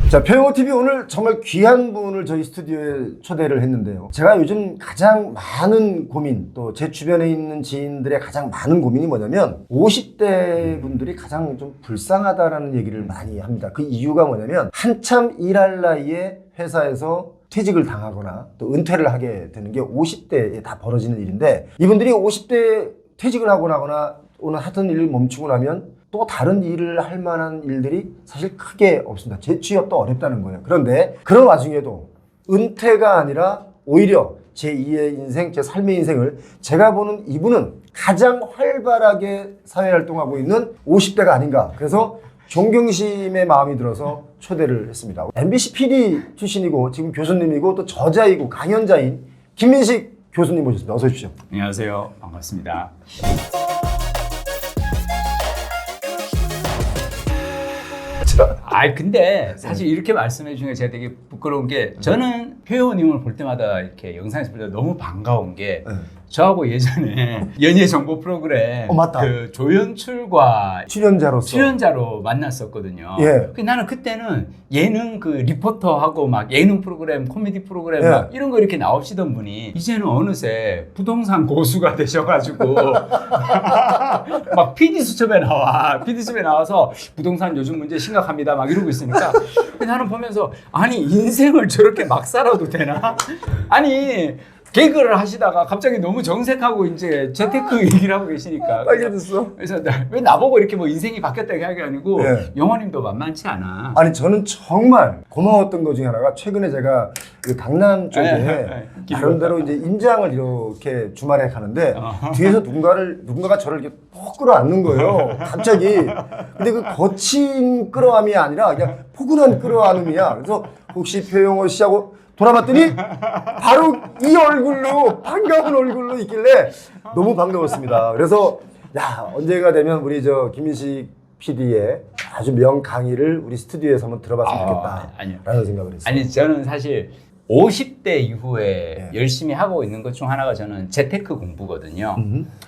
자, 표영호TV 오늘 정말 귀한 분을 저희 스튜디오에 초대를 했는데요. 제가 요즘 가장 많은 고민, 또 제 주변에 있는 지인들의 가장 많은 고민이 뭐냐면 50대 분들이 가장 좀 불쌍하다라는 얘기를 많이 합니다. 그 이유가 뭐냐면 한참 일할 나이에 회사에서 퇴직을 당하거나 또 은퇴를 하게 되는 게 50대에 다 벌어지는 일인데, 이분들이 50대에 퇴직을 하고 나거나 오늘 하던 일을 멈추고 나면 또 다른 일을 할 만한 일들이 사실 크게 없습니다. 재취업도 어렵다는 거예요. 그런데 그런 와중에도 은퇴가 아니라 오히려 제2의 인생, 제 삶의 인생을 제가 보는 이분은 가장 활발하게 사회활동하고 있는 50대가 아닌가. 그래서 존경심의 마음이 들어서 초대를 했습니다. MBC PD 출신이고 지금 교수님이고 또 저자이고 강연자인 김민식 교수님 모셨습니다. 어서 오십시오. 안녕하세요. 반갑습니다. 근데 사실 이렇게 말씀해 주신 게 제가 되게 부끄러운 게, 저는 표현님을 볼 때마다 이렇게 영상에서 볼 때 너무 반가운 게, 저하고 예전에 연예 정보 프로그램 맞다. 그 조연출과 출연자로 만났었거든요. 예. 나는 그때는 예능 그 리포터하고 막 예능 프로그램, 코미디 프로그램 예. 막 이런 거 이렇게 나오시던 분이 이제는 어느새 부동산 고수가 되셔가지고 막 PD 수첩에 나와서 부동산 요즘 문제 심각합니다 막 이러고 있으니까 나는 보면서, 아니 인생을 저렇게 막 살아도 되나? 아니 개그를 하시다가 갑자기 너무 정색하고 이제 재테크 얘기를 하고 계시니까 빨개졌어. 그래서 왜 나보고 이렇게 뭐 인생이 바뀌었다 이렇게 하는 게 아니고, 네. 영화님도 만만치 않아. 아니, 저는 정말 고마웠던 것 중에 하나가, 최근에 제가 그 강남 쪽에 나름대로 이제 임장을 이렇게 주말에 가는데 뒤에서 누군가가 저를 이렇게 푹 끌어안는 거예요. 갑자기. 근데 그 거친 끌어안음이 아니라 그냥 포근한 끌어안음이야. 그래서 혹시 표영호 씨하고 돌아봤더니 바로 이 얼굴로, 반가운 얼굴로 있길래 너무 반가웠습니다. 그래서 야, 언제가 되면 우리 저 김민식 PD의 아주 명 강의를 우리 스튜디오에서 한번 들어봤으면 좋겠다라는 생각을 했어요. 아니, 저는 사실 50대 이후에 열심히 하고 있는 것 중 하나가 저는 재테크 공부거든요.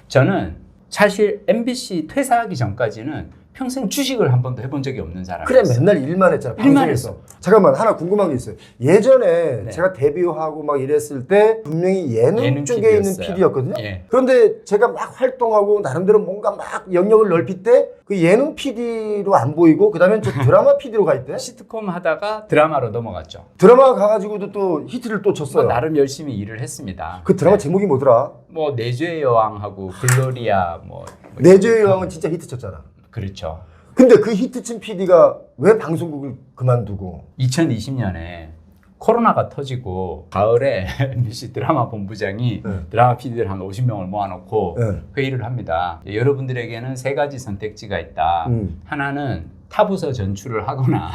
저는 사실 MBC 퇴사하기 전까지는 평생 주식을 한 번도 해본 적이 없는 사람이었어요. 그래, 맨날 일만 했잖아. 일만 방송에서. 잠깐만, 하나 궁금한 게 있어요. 예전에 제가 데뷔하고 막 이랬을 때 분명히 예능 쪽에 있는 PD였거든요. 예. 그런데 제가 막 활동하고 나름대로 뭔가 막 영역을 넓힐 때 그 예능 PD로 안 보이고, 그 다음에 저 드라마 PD로 가 있대. 시트콤 하다가 드라마로 넘어갔죠. 드라마 가가지고도 또 히트를 또 쳤어요. 나름 열심히 일을 했습니다. 그 드라마 제목이 뭐더라? 뭐 내죄의 여왕하고 글로리아 뭐 내죄의 여왕은 진짜 히트 쳤잖아. 그렇죠. 근데 그 히트친 PD가 왜 방송국을 그만두고? 2020년에 코로나가 터지고 가을에 MBC 드라마 본부장이 드라마 PD들 한 50명을 모아놓고 회의를 합니다. 여러분들에게는 세 가지 선택지가 있다. 하나는 타부서 전출을 하거나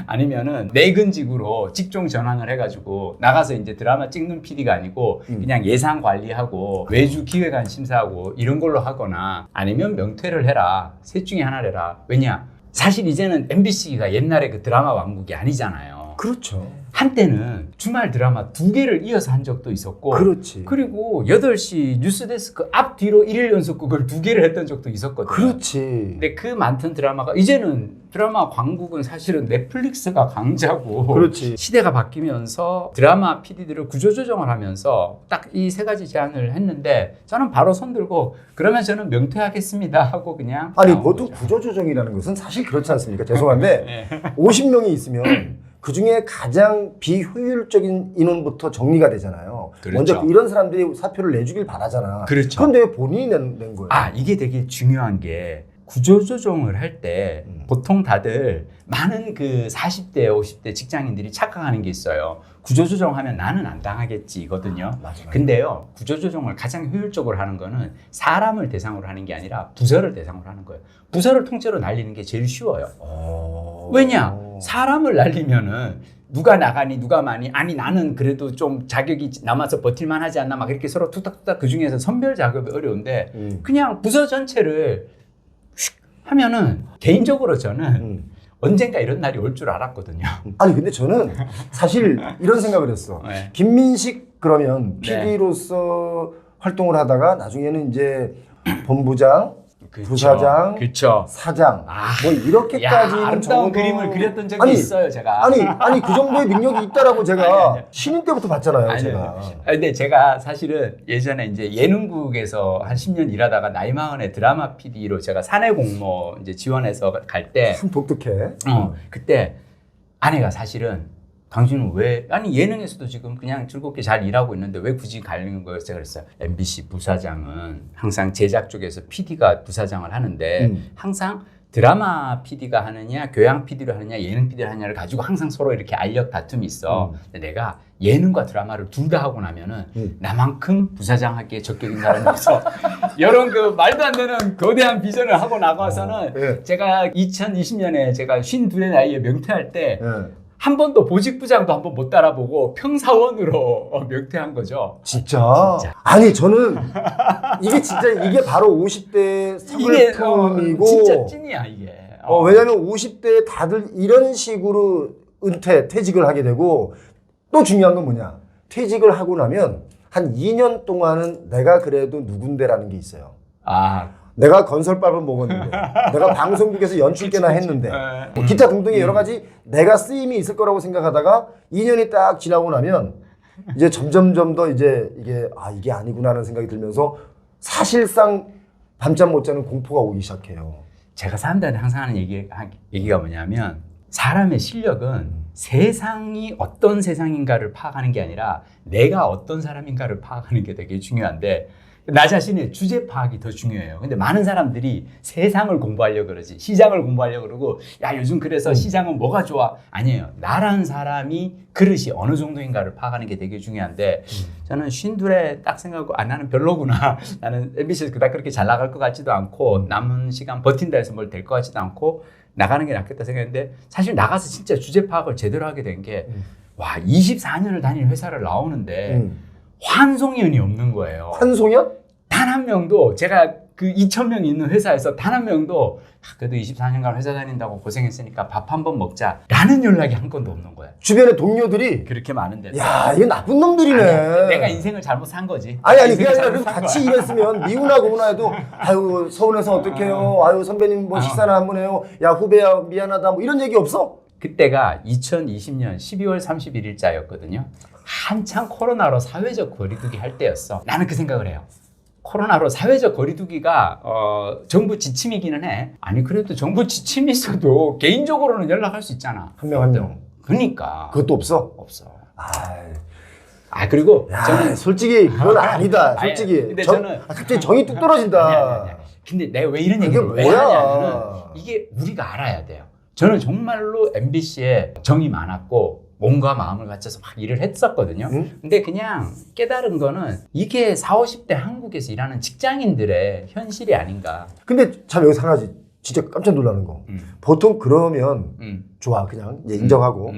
아니면은 내근직으로 직종 전환을 해가지고 나가서 이제 드라마 찍는 PD가 아니고 그냥 예산 관리하고 외주 기획안 심사하고 이런 걸로 하거나, 아니면 명퇴를 해라. 셋 중에 하나를 해라. 왜냐? 사실 이제는 MBC가 옛날에 그 드라마 왕국이 아니잖아요. 그렇죠. 한때는 주말 드라마 2개를 이어서 한 적도 있었고, 그렇지. 그리고 8시 뉴스데스크 앞뒤로 1일 연속극을 2개를 했던 적도 있었거든요. 그렇지. 근데 그 많던 드라마가, 이제는 드라마 광국은 사실은 넷플릭스가 강자고, 그렇지. 시대가 바뀌면서 드라마 PD들을 구조조정을 하면서 딱 이 세 가지 제안을 했는데, 저는 바로 손들고 그러면 저는 명퇴하겠습니다 하고 그냥. 아니, 보통 구조조정이라는 것은 사실 그렇지 않습니까? 죄송한데 50명이 있으면 그 중에 가장 비효율적인 인원부터 정리가 되잖아요. 그렇죠. 먼저 이런 사람들이 사표를 내주길 바라잖아. 그렇죠. 그런데 왜 본인이 낸 거예요? 이게 되게 중요한 게, 구조조정을 할 때 보통 다들 많은 그 40대, 50대 직장인들이 착각하는 게 있어요. 구조조정하면 나는 안 당하겠지거든요. 맞아. 근데요, 구조조정을 가장 효율적으로 하는 거는 사람을 대상으로 하는 게 아니라 부서를 대상으로 하는 거예요. 부서를 통째로 날리는 게 제일 쉬워요. 왜냐? 사람을 날리면은 누가 나가니 누가 많이, 아니 나는 그래도 좀 자격이 남아서 버틸만 하지 않나 막 이렇게 서로 툭탁툭탁, 그 중에서 선별 작업이 어려운데 그냥 부서 전체를 휙 하면은, 개인적으로 저는 언젠가 이런 날이 올 줄 알았거든요. 아니, 근데 저는 사실 이런 생각을 했어. 네. 김민식 그러면 PD로서 활동을 하다가 나중에는 이제 본부장, 그쵸. 부사장, 그쵸. 사장 뭐 이렇게까지는 아름다운 적어도 그림을 그렸던 적이 있어요, 제가. 아니 그 정도의 능력이 있다라고 제가 아니. 신인 때부터 봤잖아요, 아니, 제가. 근데 제가 사실은 예전에 이제 예능국에서 한 10년 일하다가 나이 마흔에 드라마 PD로 제가 사내 공모 이제 지원해서 갈 때, 참 독특해. 그때 아내가 사실은 당신은 왜, 아니 예능에서도 지금 그냥 즐겁게 잘 일하고 있는데 왜 굳이 가는 거예요? 제가 그랬어요. MBC 부사장은 항상 제작 쪽에서 PD가 부사장을 하는데 항상 드라마 PD가 하느냐, 교양 PD를 하느냐, 예능 PD를 하느냐를 가지고 항상 서로 이렇게 알력 다툼이 있어. 근데 내가 예능과 드라마를 둘 다 하고 나면은 나만큼 부사장하기에 적격인 사람이 없어. 이런 그 말도 안 되는 거대한 비전을 하고 나가서는 제가 2020년에 제가 52의 나이에 명퇴할 때 한 번도 보직부장도 한 번 못 따라보고 평사원으로 명퇴한 거죠. 진짜? 아니 저는 이게 바로 50대 사골품이고 진짜 찐이야 이게. 왜냐면 50대 다들 이런 식으로 퇴직을 하게 되고 또 중요한 건 뭐냐? 퇴직을 하고 나면 한 2년 동안은 내가 그래도 누군데라는 게 있어요. 내가 건설밥을 먹었는데 내가 방송국에서 연출계나 했는데 뭐 기타 등등의 여러 가지 내가 쓰임이 있을 거라고 생각하다가 2년이 딱 지나고 나면 이제 점점점 더 이제 이게 아니구나 하는 생각이 들면서 사실상 밤잠 못 자는 공포가 오기 시작해요. 제가 사람들한테 항상 하는 얘기가 뭐냐면 사람의 실력은 세상이 어떤 세상인가를 파악하는 게 아니라 내가 어떤 사람인가를 파악하는 게 되게 중요한데 나 자신의 주제 파악이 더 중요해요. 근데 많은 사람들이 세상을 공부하려고 그러지, 시장을 공부하려고 그러고, 야, 요즘 그래서 시장은 뭐가 좋아? 아니에요. 나란 사람이 그릇이 어느 정도인가를 파악하는 게 되게 중요한데, 저는 52에 딱 생각하고, 나는 별로구나. 나는 MBC에서 그닥 그렇게 잘 나갈 것 같지도 않고, 남은 시간 버틴다 해서 뭘 될 것 같지도 않고, 나가는 게 낫겠다 생각했는데, 사실 나가서 진짜 주제 파악을 제대로 하게 된 게, 와, 24년을 다닌 회사를 나오는데, 환송연이 없는 거예요. 환송연? 단 한 명도 제가 그 2,000명 있는 회사에서 단 한 명도 그래도 24년간 회사 다닌다고 고생했으니까 밥 한 번 먹자 라는 연락이 한 건도 없는 거야. 주변에 동료들이 그렇게 많은데. 야, 이거 나쁜 놈들이네. 아니야, 내가 인생을 잘못 산 거지. 아니 그게 아니라 같이 일했으면 미우나 고우나 해도 아유 서운해서 어떡해요. 아유 선배님 뭐 식사나 한번 해요. 야 후배야 미안하다 뭐 이런 얘기 없어? 그때가 2020년 12월 31일자였거든요. 한창 코로나로 사회적 거리두기 할 때였어. 나는 그 생각을 해요. 코로나로 사회적 거리두기가 정부 지침이기는 해. 아니 그래도 정부 지침이 있어도 개인적으로는 연락할 수 있잖아. 한 명 한 명. 그러니까. 그것도 없어? 없어. 그리고 야, 저는 솔직히 그건 아니다. 솔직히. 근데 저는 갑자기 정이 뚝 떨어진다. 아니야. 근데 내가 왜 이런 얘기를 왜 하냐면은 이게 우리가 알아야 돼요. 저는 정말로 MBC에 정이 많았고 몸과 마음을 바쳐서 막 일을 했었거든요. 근데 그냥 깨달은 거는 이게 40, 50대 한국에서 일하는 직장인들의 현실이 아닌가. 근데 참 여기서 한 가지 진짜 깜짝 놀라는 거. 보통 그러면 좋아 그냥 인정하고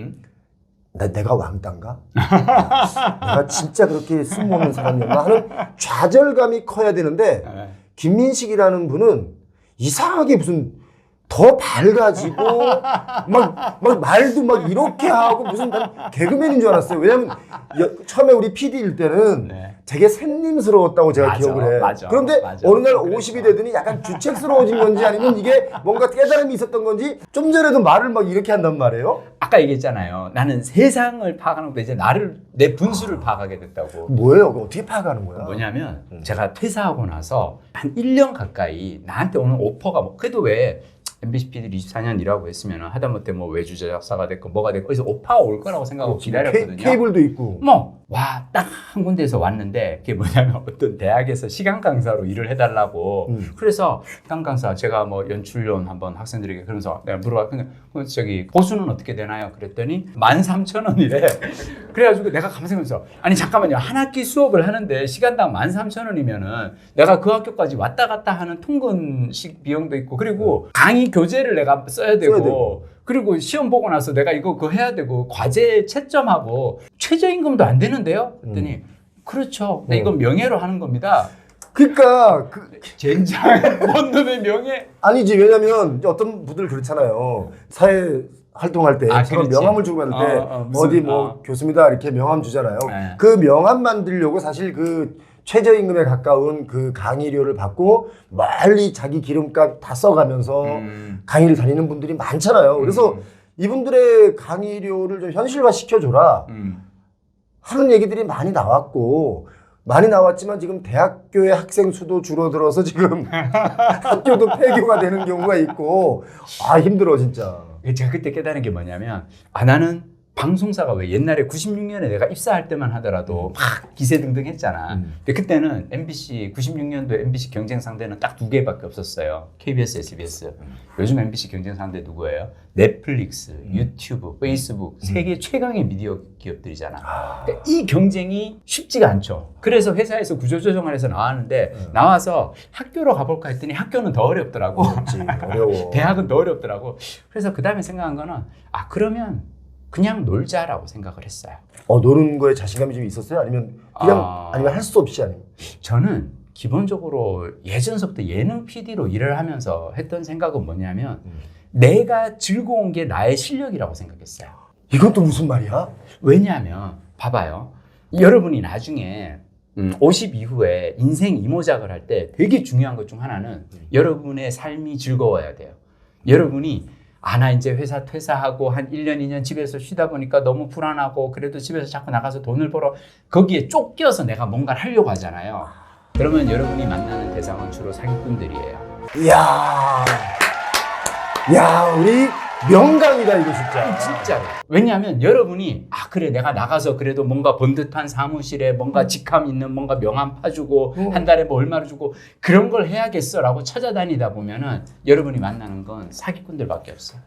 내가 왕따인가? 내가 진짜 그렇게 쓸모없는 사람이었나 하는 좌절감이 커야 되는데 김민식이라는 분은 이상하게 무슨 더 밝아지고 막 말도 막 이렇게 하고 무슨 난 개그맨인 줄 알았어요. 왜냐면 처음에 우리 PD일 때는 되게 샘님스러웠다고 제가 기억을 해. 그런데 어느 날 50이 되더니 약간 주책스러워진 건지 아니면 이게 뭔가 깨달음이 있었던 건지 좀 전에도 말을 막 이렇게 한단 말이에요. 아까 얘기했잖아요. 나는 세상을 파악하는 것보다 이제 내 분수를 파악하게 됐다고. 뭐예요? 그거 어떻게 파악하는 거야? 뭐냐면 제가 퇴사하고 나서 한 1년 가까이 나한테 오는 오퍼가 뭐 그래도 왜 MBC PD를 24년 일하고 했으면 하다못해 뭐 외주 제작사가 됐고 뭐가 됐고 그래서 오파가 올 거라고 생각하고 기다렸거든요. 케이블도 있고. 딱 한 군데에서 왔는데 그게 뭐냐면 어떤 대학에서 시간 강사로 일을 해달라고. 그래서 시간 강사 제가 뭐 연출론 한번 학생들에게 그러면서 내가 물어봤더니 저기 보수는 어떻게 되나요? 그랬더니 13,000원이래. 그래가지고 내가 가만히 생각해서 아니 잠깐만요. 한 학기 수업을 하는데 시간당 13,000원이면은 내가 그 학교까지 왔다 갔다 하는 통근식 비용도 있고 그리고 강의 교재를 내가 써야 되고 그리고 시험 보고 나서 내가 그거 해야 되고 과제 채점하고 최저임금도 안 되는데요? 그랬더니 그렇죠. 근데 이건 명예로 하는 겁니다. 그러니까 젠장 뭔 놈의 명예? 아니지 왜냐면 어떤 분들 그렇잖아요. 사회 활동할 때 서로 그렇지. 명함을 주고받을 때 무슨, 어디 뭐 교수입니다 이렇게 명함 주잖아요. 네. 그 명함 만들려고 사실 그 최저임금에 가까운 그 강의료를 받고 멀리 자기 기름값 다 써가면서 강의를 다니는 분들이 많잖아요. 그래서 이분들의 강의료를 좀 현실화 시켜줘라 하는 얘기들이 많이 나왔고 많이 나왔지만 지금 대학교의 학생 수도 줄어들어서 지금 학교도 폐교가 되는 경우가 있고 힘들어 진짜. 제가 그때 깨달은 게 뭐냐면 나는 방송사가 왜 옛날에 96년에 내가 입사할 때만 하더라도 막 기세등등 했잖아. 근데 그때는 MBC 96년도 MBC 경쟁 상대는 딱 두 개밖에 없었어요. KBS, SBS. 요즘 MBC 경쟁 상대 누구예요? 넷플릭스, 유튜브, 페이스북 세계 최강의 미디어 기업들이잖아. 그러니까 이 경쟁이 쉽지가 않죠. 그래서 회사에서 구조조정을 해서 나왔는데 나와서 학교로 가볼까 했더니 학교는 더 어렵더라고. 그렇지, 어려워. 대학은 더 어렵더라고. 그래서 그 다음에 생각한 거는 그러면 그냥 놀자라고 생각을 했어요. 노는 거에 자신감이 좀 있었어요? 아니면 그냥 아니면 할 수 없이 아니면? 저는 기본적으로 예전서부터 예능 PD로 일을 하면서 했던 생각은 뭐냐면 내가 즐거운 게 나의 실력이라고 생각했어요. 이건 또 무슨 말이야? 왜냐하면 봐봐요. 여러분이 나중에 50 이후에 인생 이모작을 할 때 되게 중요한 것 중 하나는 여러분의 삶이 즐거워야 돼요. 여러분이 나 이제 회사 퇴사하고 한 1년, 2년 집에서 쉬다 보니까 너무 불안하고 그래도 집에서 자꾸 나가서 돈을 벌어 거기에 쫓겨서 내가 뭔가를 하려고 하잖아요. 그러면 여러분이 만나는 대상은 주로 사기꾼들이에요. 야, 우리 명강이다 이거 진짜. 진짜로. 왜냐하면 여러분이 그래 내가 나가서 그래도 뭔가 번듯한 사무실에 뭔가 직함 있는 뭔가 명함 파주고 한 달에 뭐 얼마를 주고 그런 걸 해야겠어 라고 찾아다니다 보면은 여러분이 만나는 건 사기꾼들밖에 없어.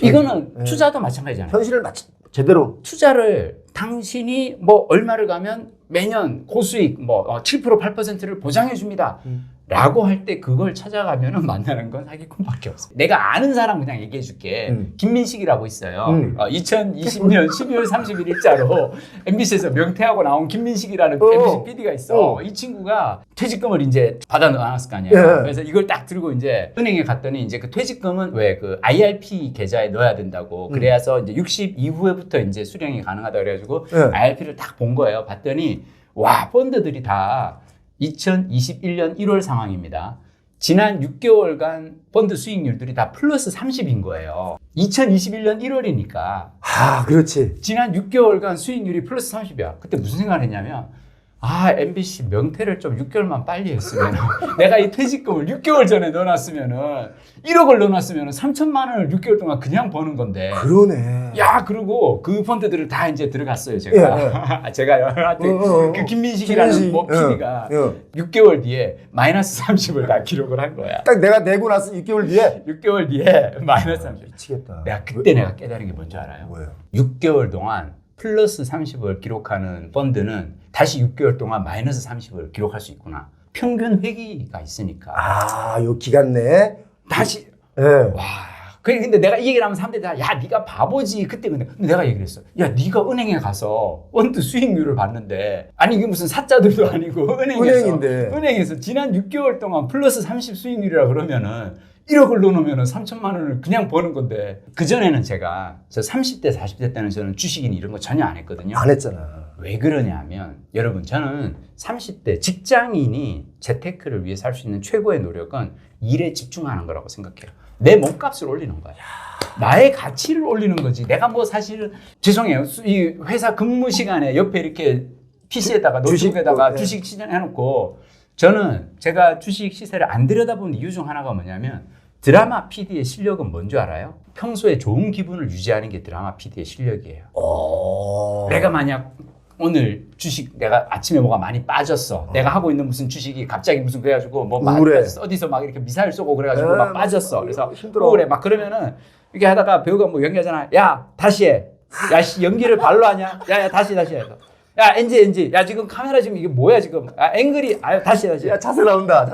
이거는 투자도 마찬가지잖아요. 현실을 제대로. 투자를 당신이 뭐 얼마를 가면 매년 고수익 뭐 7% 8%를 보장해 줍니다. 라고 할 때 그걸 찾아가면은 만나는 건 사기꾼밖에 없어. 내가 아는 사람 그냥 얘기해 줄게. 김민식이라고 있어요. 2020년 12월 30일 일자로 MBC에서 명퇴하고 나온 김민식이라는 MBC PD가 있어. 이 친구가 퇴직금을 이제 받아 놨을 거 아니에요. 그래서 이걸 딱 들고 이제 은행에 갔더니 이제 그 퇴직금은 왜 그 IRP 계좌에 넣어야 된다고. 그래야서 이제 60 이후에부터 이제 수령이 가능하다 그래가지고 IRP를 딱 본 거예요. 봤더니 펀드들이 다 2021년 1월 상황입니다. 지난 6개월간 펀드 수익률들이 다 플러스 30인 거예요. 2021년 1월이니까. 그렇지. 지난 6개월간 수익률이 플러스 30이야. 그때 무슨 생각을 했냐면 MBC 명퇴를 좀 6개월만 빨리 했으면 내가 이 퇴직금을 6개월 전에 넣어놨으면은 1억을 넣어놨으면 3천만 원을 6개월 동안 그냥 버는 건데. 그러네. 그리고 그 펀드들을 다 이제 들어갔어요, 제가. 제가요. 그 김민식이라는 PD가 6개월 뒤에 마이너스 30을 다 기록을 한 거야. 딱 내가 내고 나서 6개월 뒤에? 6개월 뒤에 마이너스 30. 미치겠다. 내가 깨달은 게 뭔지 알아요? 뭐예요? 6개월 동안 플러스 30을 기록하는 펀드는 다시 6개월 동안 마이너스 30을 기록할 수 있구나. 평균 회기가 있으니까. 요 기간 내에 다시. 와. 근데 내가 이 얘기를 하면 사람들이 다 네가 바보지. 그때 근데 내가 얘기를 했어. 네가 은행에 가서 펀드 수익률을 봤는데 이게 무슨 사자들도 아니고 은행에서 지난 6개월 동안 플러스 30 수익률이라 그러면은 1억을 넣어놓으면 3천만 원을 그냥 버는 건데 그전에는 저 30대 40대 때는 저는 주식이니 이런 거 전혀 안 했거든요. 안 했잖아. 왜 그러냐면 여러분 저는 30대 직장인이 재테크를 위해서 할 수 있는 최고의 노력은 일에 집중하는 거라고 생각해요. 내 몸값을 올리는 거야. 나의 가치를 올리는 거지. 내가 뭐 사실은 죄송해요. 이 회사 근무 시간에 옆에 이렇게 PC에다가 노트북에다가 주식 시장해놓고 저는 제가 주식 시세를 안 들여다본 이유 중 하나가 뭐냐면 드라마 PD의 실력은 뭔지 알아요? 평소에 좋은 기분을 유지하는 게 드라마 PD의 실력이에요. 내가 만약 오늘 주식 내가 아침에 뭐가 많이 빠졌어. 내가 하고 있는 무슨 주식이 갑자기 무슨 그래가지고 뭐 빠졌어. 어디서 막 이렇게 미사일 쏘고 그래가지고 막 빠졌어. 그래서 힘들어. 그래 막 그러면은 이렇게 하다가 배우가 뭐 연기하잖아. 야 다시 해. 야 씨 연기를 발로 하냐? 야 다시 해. 야 NG. 야 지금 카메라 지금 이게 뭐야 지금? 앵글이 다시. 야 자세 나온다.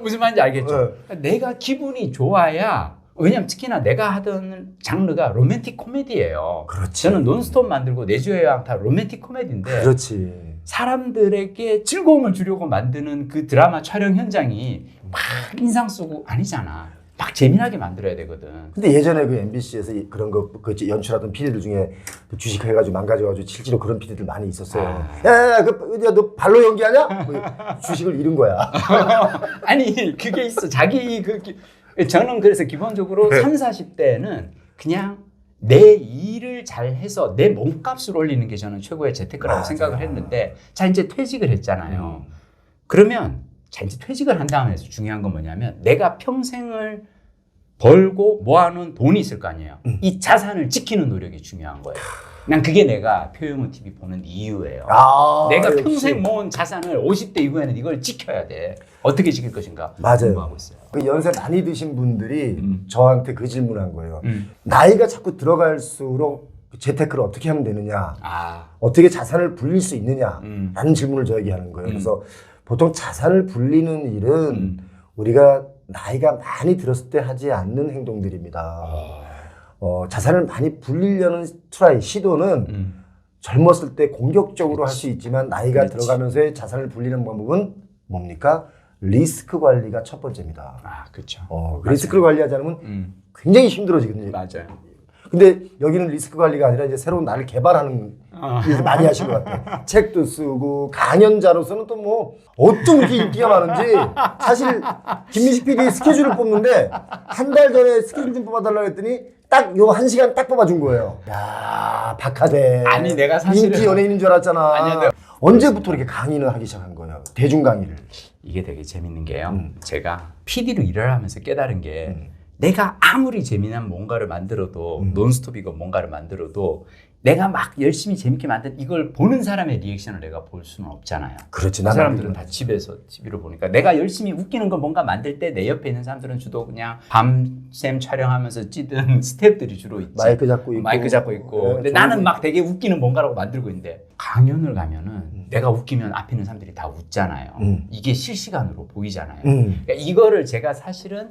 무슨 말인지 알겠죠? 내가 기분이 좋아야. 왜냐면 특히나 내가 하던 장르가 로맨틱 코미디예요. 그렇지. 저는 논스톱 만들고 내주의 여왕 다 로맨틱 코미디인데 그렇지. 사람들에게 즐거움을 주려고 만드는 그 드라마 촬영 현장이 막 인상 쓰고 아니잖아. 막 재미나게 만들어야 되거든. 근데 예전에 그 MBC에서 그런 거 그 연출하던 PD들 중에 그 주식 해가지고 망가져가지고 실제로 그런 PD들 많이 있었어요. 너 발로 연기하냐? 뭐 주식을 잃은 거야. 아니 그게 있어. 자기 저는 그래서 기본적으로 3, 40대는 그냥 내 일을 잘해서 내 몸값을 올리는 게 저는 최고의 재테크라고 생각을 했는데, 자 이제 퇴직을 했잖아요. 그러면 자 이제 퇴직을 한 다음에 중요한 건 뭐냐면 내가 평생을 벌고 모아놓은 돈이 있을 거 아니에요. 이 자산을 지키는 노력이 중요한 거예요. 난 그게 내가 표영은 TV 보는 이유예요. 내가 역시. 평생 모은 자산을 50대 이후에는 이걸 지켜야 돼. 어떻게 지킬 것인가 맞아요. 공부하고 있어요. 그 연세 많이 드신 분들이 저한테 그 질문한 거예요. 나이가 자꾸 들어갈수록 재테크를 어떻게 하면 되느냐, 어떻게 자산을 불릴 수 있느냐라는 질문을 저에게 하는 거예요. 그래서 보통 자산을 불리는 일은 우리가 나이가 많이 들었을 때 하지 않는 행동들입니다. 자산을 많이 불리려는 시도는 젊었을 때 공격적으로 할 수 있지만 나이가 들어가면서의 자산을 불리는 방법은 뭡니까? 리스크 관리가 첫 번째입니다. 그렇죠. 리스크를 관리하지 않으면 굉장히 힘들어지거든요. 맞아요. 근데 여기는 리스크 관리가 아니라 이제 새로운 나를 개발하는 일을 많이 하신 것 같아요. 책도 쓰고 강연자로서는 또 뭐 어쩜 이렇게 인기가 많은지. 사실 김민식 PD 스케줄을 뽑는데 한 달 전에 스케줄 좀 뽑아달라고 했더니 딱 요 1시간 딱 뽑아준 거예요. 야, 박하대. 아니 내가 사실은 인기 연예인인 줄 알았잖아. 아니야, 언제부터 이렇게 강의를 하기 시작한 거예요? 대중 강의를. 이게 되게 재밌는 게요. 제가 PD로 일을 하면서 깨달은 게 내가 아무리 재미난 뭔가를 만들어도 논스톱이고 뭔가를 만들어도 내가 막 열심히 재밌게 만든 이걸 보는 사람의 리액션을 내가 볼 수는 없잖아요. 그렇지. 그 사람들은 다 집에서 TV로 보니까 내가 열심히 웃기는 거 뭔가 만들 때 내 옆에 있는 사람들은 주로 그냥 밤샘 촬영하면서 찌든 스태프들이 주로 있지. 마이크 잡고 있고. 근데 나는 막 되게 웃기는 뭔가라고 만들고 있는데 강연을 가면은 내가 웃기면 앞에 있는 사람들이 다 웃잖아요. 이게 실시간으로 보이잖아요. 그러니까 이거를 제가 사실은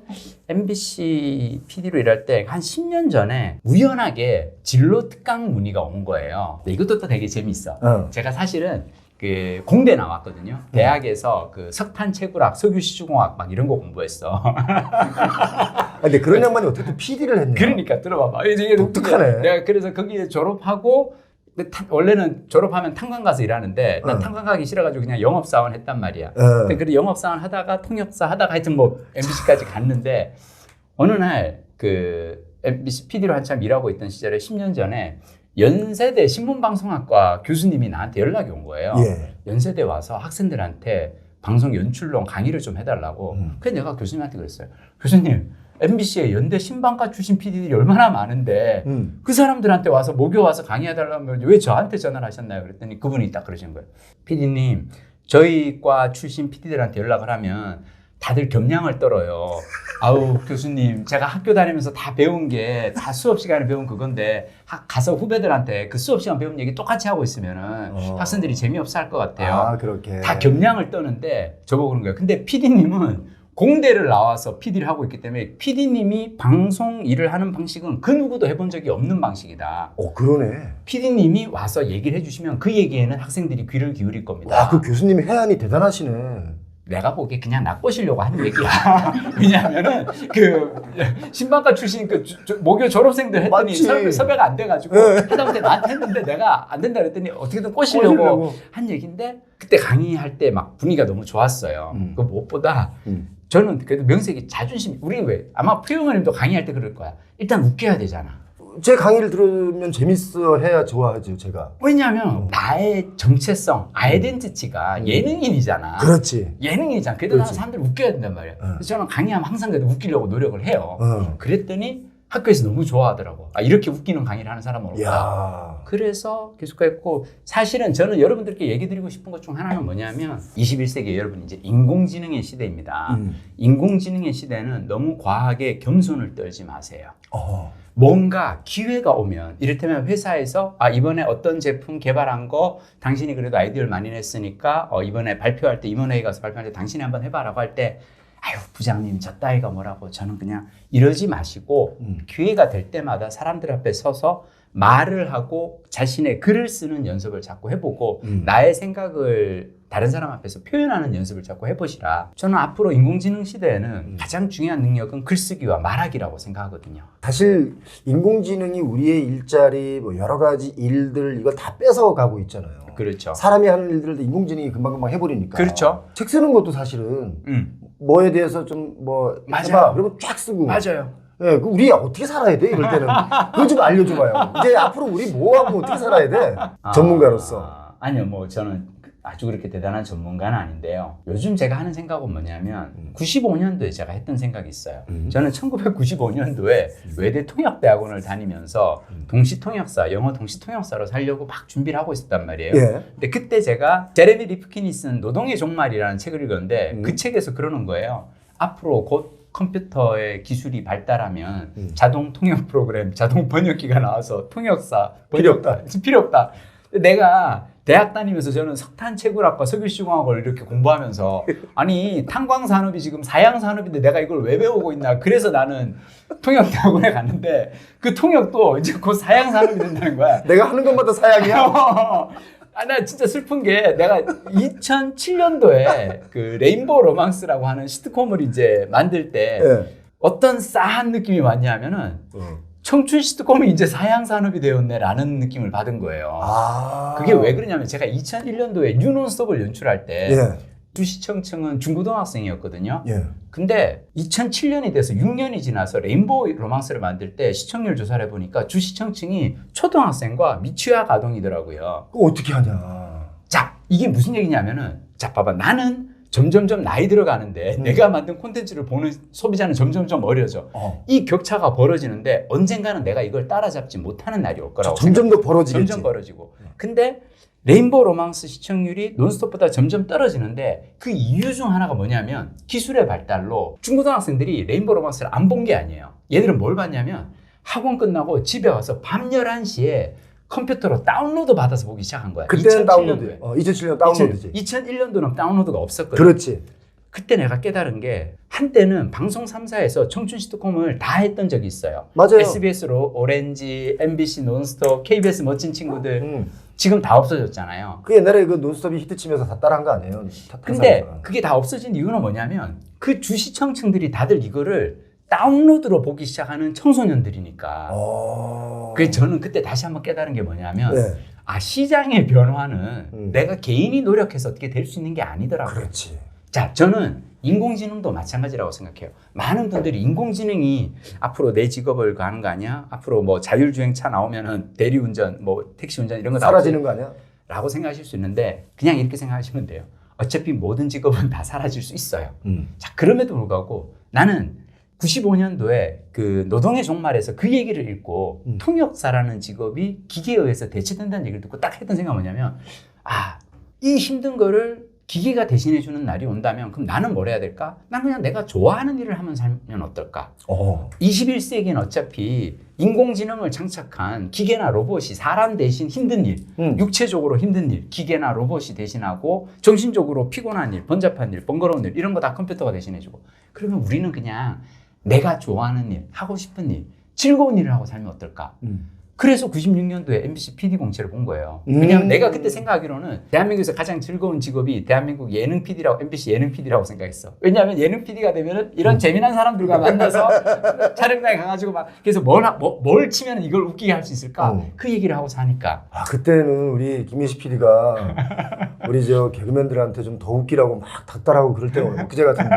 MBC PD로 일할 때 한 10년 전에 우연하게 진로 특강 문의가 온 거예요. 근데 이것도 또 되게 재밌어. 제가 사실은 그 공대 나왔거든요. 대학에서 그 석탄 채굴학, 석유 시주공학 막 이런 거 공부했어. 근데 그런 양반이 어떻게 PD를 했냐? 그러니까 들어봐봐. 이게 독특하네. 내가 그래서 거기에 졸업하고 근데 원래는 졸업하면 탄광 가서 일하는데 난 탄광 가기 싫어가지고 그냥 영업사원 했단 말이야. 근데 그래 영업사원 하다가 통역사 하다가 하여튼 뭐 MBC까지 갔는데 어느 날 그 MBC PD로 한참 일하고 있던 시절에 10년 전에 연세대 신문방송학과 교수님이 나한테 연락이 온 거예요. 연세대 와서 학생들한테 방송 연출론 강의를 좀 해달라고. 그래서 내가 교수님한테 그랬어요. 교수님, MBC에 연대 신방과 출신 PD들이 얼마나 많은데 그 사람들한테 와서 목요 와서 강의해달라면 왜 저한테 전화를 하셨나요? 그랬더니 그분이 딱 그러신 거예요. PD님, 저희 과 출신 PD들한테 연락을 하면 다들 겸양을 떨어요. 아우 교수님, 제가 학교 다니면서 다 배운 게 다 수업 시간에 배운 그건데 가서 후배들한테 그 수업 시간 배운 얘기 똑같이 하고 있으면은 학생들이 재미없어 할 것 같아요. 그렇게. 다 겸양을 떠는데 저보고 그런 거예요. 근데 PD님은 공대를 나와서 PD를 하고 있기 때문에 PD님이 방송 일을 하는 방식은 그 누구도 해본 적이 없는 방식이다. 그러네. PD님이 와서 얘기를 해주시면 그 얘기에는 학생들이 귀를 기울일 겁니다. 와, 그 교수님이 해안이 대단하시네. 내가 보기에 그냥 나 꼬시려고 하는 얘기야. 왜냐하면은 그 신방과 출신 그 모교 졸업생들 했더니 섭외가 안 돼가지고 하다못해 나한테 했는데 내가 안 된다 그랬더니 어떻게든 꼬시려고 한 얘기인데 그때 강의할 때 막 분위기가 너무 좋았어요. 그 무엇보다 저는 그래도 명색이 자존심. 우리 왜 아마 표영원님도 강의할 때 그럴 거야. 일단 웃겨야 되잖아. 제 강의를 들으면 재밌어 해야 좋아하죠, 제가. 왜냐하면 나의 정체성, 아이덴티티가 예능인이잖아. 그렇지. 예능인이잖아. 그래도 나는 사람들 웃겨야 된단 말이야. 그래서 저는 강의하면 항상 그래도 웃기려고 노력을 해요. 그랬더니 학교에서 너무 좋아하더라고. 이렇게 웃기는 강의를 하는 사람은 없다. 그래서 계속했고 사실은 저는 여러분들께 얘기 드리고 싶은 것 중 하나는 뭐냐면 21세기 여러분 이제 인공지능의 시대입니다. 인공지능의 시대는 너무 과하게 겸손을 떨지 마세요. 뭔가 기회가 오면 이를테면 회사에서 이번에 어떤 제품 개발한 거 당신이 그래도 아이디어를 많이 냈으니까 이번에 발표할 때 임원회의 가서 발표할 때 당신이 한번 해봐라고 할 때 아유 부장님 저 따위가 뭐라고 저는 그냥 이러지 마시고 기회가 될 때마다 사람들 앞에 서서 말을 하고 자신의 글을 쓰는 연습을 자꾸 해보고 나의 생각을 다른 사람 앞에서 표현하는 연습을 자꾸 해보시라. 저는 앞으로 인공지능 시대에는 가장 중요한 능력은 글쓰기와 말하기라고 생각하거든요. 사실 인공지능이 우리의 일자리 뭐 여러 가지 일들 이걸 다 뺏어가고 있잖아요. 그렇죠. 사람이 하는 일들도 인공지능이 금방금방 해버리니까. 그렇죠. 책 쓰는 것도 사실은 뭐에 대해서 좀 뭐 해봐 그러면 쫙 쓰고. 맞아요. 예, 그 우리 어떻게 살아야 돼? 이럴 때는 그걸 좀 알려줘봐요. 이제 앞으로 우리 뭐 하고 어떻게 살아야 돼? 전문가로서. 아니요, 뭐 저는 아주 그렇게 대단한 전문가는 아닌데요. 요즘 제가 하는 생각은 뭐냐면 95년도에 제가 했던 생각이 있어요. 저는 1995년도에 외대 통역대학원을 다니면서 동시통역사, 영어 동시통역사로 살려고 막 준비를 하고 있었단 말이에요. 예. 근데 그때 제가 제레미 리프킨이 쓴 노동의 종말이라는 책을 읽었는데 그 책에서 그러는 거예요. 앞으로 곧 컴퓨터의 기술이 발달하면 자동 통역 프로그램, 자동 번역기가 나와서 통역사 필요 없다. 필요 없다. 내가 대학 다니면서 저는 석탄 채굴학과 석유시공학을 이렇게 공부하면서 아니 탄광산업이 지금 사양산업인데 내가 이걸 왜 배우고 있나. 그래서 나는 통역대학원에 갔는데 그 통역도 이제 곧 사양산업이 된다는 거야. 내가 하는 것마다 사양이야? 나 진짜 슬픈 게 내가 2007년도에 그 레인보우 로망스라고 하는 시트콤을 이제 만들 때 예. 어떤 싸한 느낌이 왔냐면은 청춘 시트콤이 이제 사양산업이 되었네라는 느낌을 받은 거예요. 아. 그게 왜 그러냐면 제가 2001년도에 뉴논스톱을 연출할 때 예. 주시청층은 중고등학생이었거든요. 예. 근데 2007년이 돼서 6년이 지나서 레인보우 로망스를 만들 때 시청률 조사를 해보니까 주시청층이 초등학생과 미취학 아동이더라고요. 그거 어떻게 하냐. 자, 이게 무슨 얘기냐면은 자, 봐봐. 나는 점점점 나이 들어가는데 내가 만든 콘텐츠를 보는 소비자는 점점점 어려져. 이 격차가 벌어지는데 언젠가는 내가 이걸 따라잡지 못하는 날이 올 거라고 점점 더 벌어지겠지. 점점 벌어지고. 근데 레인보우 로망스 시청률이 논스톱보다 점점 떨어지는데 그 이유 중 하나가 뭐냐면 기술의 발달로 중고등학생들이 레인보우 로망스를 안 본 게 아니에요. 얘들은 뭘 봤냐면 학원 끝나고 집에 와서 밤 11시에 컴퓨터로 다운로드 받아서 보기 시작한 거야. 그때는 2007년도에. 다운로드. 2007년 다운로드지. 2001년도는 다운로드가 없었거든. 그렇지. 그때 내가 깨달은 게 한때는 방송 3사에서 청춘 시트콤을 다 했던 적이 있어요. 맞아요. SBS로 오렌지, MBC 논스톱, KBS 멋진 친구들 지금 다 없어졌잖아요. 그 옛날에 그 논스톱이 히트치면서 다 따라한 거 아니에요? 근데 그게 다 없어진 이유는 뭐냐면 그 주시청층들이 다들 이거를 다운로드로 보기 시작하는 청소년들이니까. 그래서 저는 그때 다시 한번 깨달은 게 뭐냐면 네. 아 시장의 변화는 내가 개인이 노력해서 어떻게 될 수 있는 게 아니더라고요. 그렇지. 자, 저는 인공지능도 마찬가지라고 생각해요. 많은 분들이 인공지능이 앞으로 내 직업을 가는 거 아니야? 앞으로 뭐 자율주행차 나오면은 대리운전, 뭐 택시운전 이런 거 사라지는 거 아니야? 라고 생각하실 수 있는데 그냥 이렇게 생각하시면 돼요. 어차피 모든 직업은 다 사라질 수 있어요. 자, 그럼에도 불구하고 나는 95년도에 그 노동의 종말에서 그 얘기를 읽고 통역사라는 직업이 기계에 의해서 대체된다는 얘기를 듣고 딱 했던 생각은 뭐냐면 아, 이 힘든 거를 기계가 대신해 주는 날이 온다면 그럼 나는 뭘 해야 될까? 난 그냥 내가 좋아하는 일을 하면 살면 어떨까? 21세기는 어차피 인공지능을 장착한 기계나 로봇이 사람 대신 힘든 일, 육체적으로 힘든 일, 기계나 로봇이 대신하고 정신적으로 피곤한 일, 번잡한 일, 번거로운 일 이런 거 다 컴퓨터가 대신해 주고 그러면 우리는 그냥 내가 좋아하는 일, 하고 싶은 일, 즐거운 일을 하고 살면 어떨까? 그래서 96년도에 MBC PD 공채를 본 거예요. 왜냐하면 내가 그때 생각하기로는 대한민국에서 가장 즐거운 직업이 대한민국 예능 PD라고, MBC 예능 PD라고 생각했어. 왜냐하면 예능 PD가 되면은 이런 재미난 사람들과 만나서 촬영장에 가가지고 막 그래서 뭘 치면 이걸 웃기게 할 수 있을까? 그 얘기를 하고 사니까. 아, 그때는 우리 김민식 PD가 우리 저 개그맨들한테 좀 더 웃기라고 막 닥달하고 그럴 때가 그제 같은데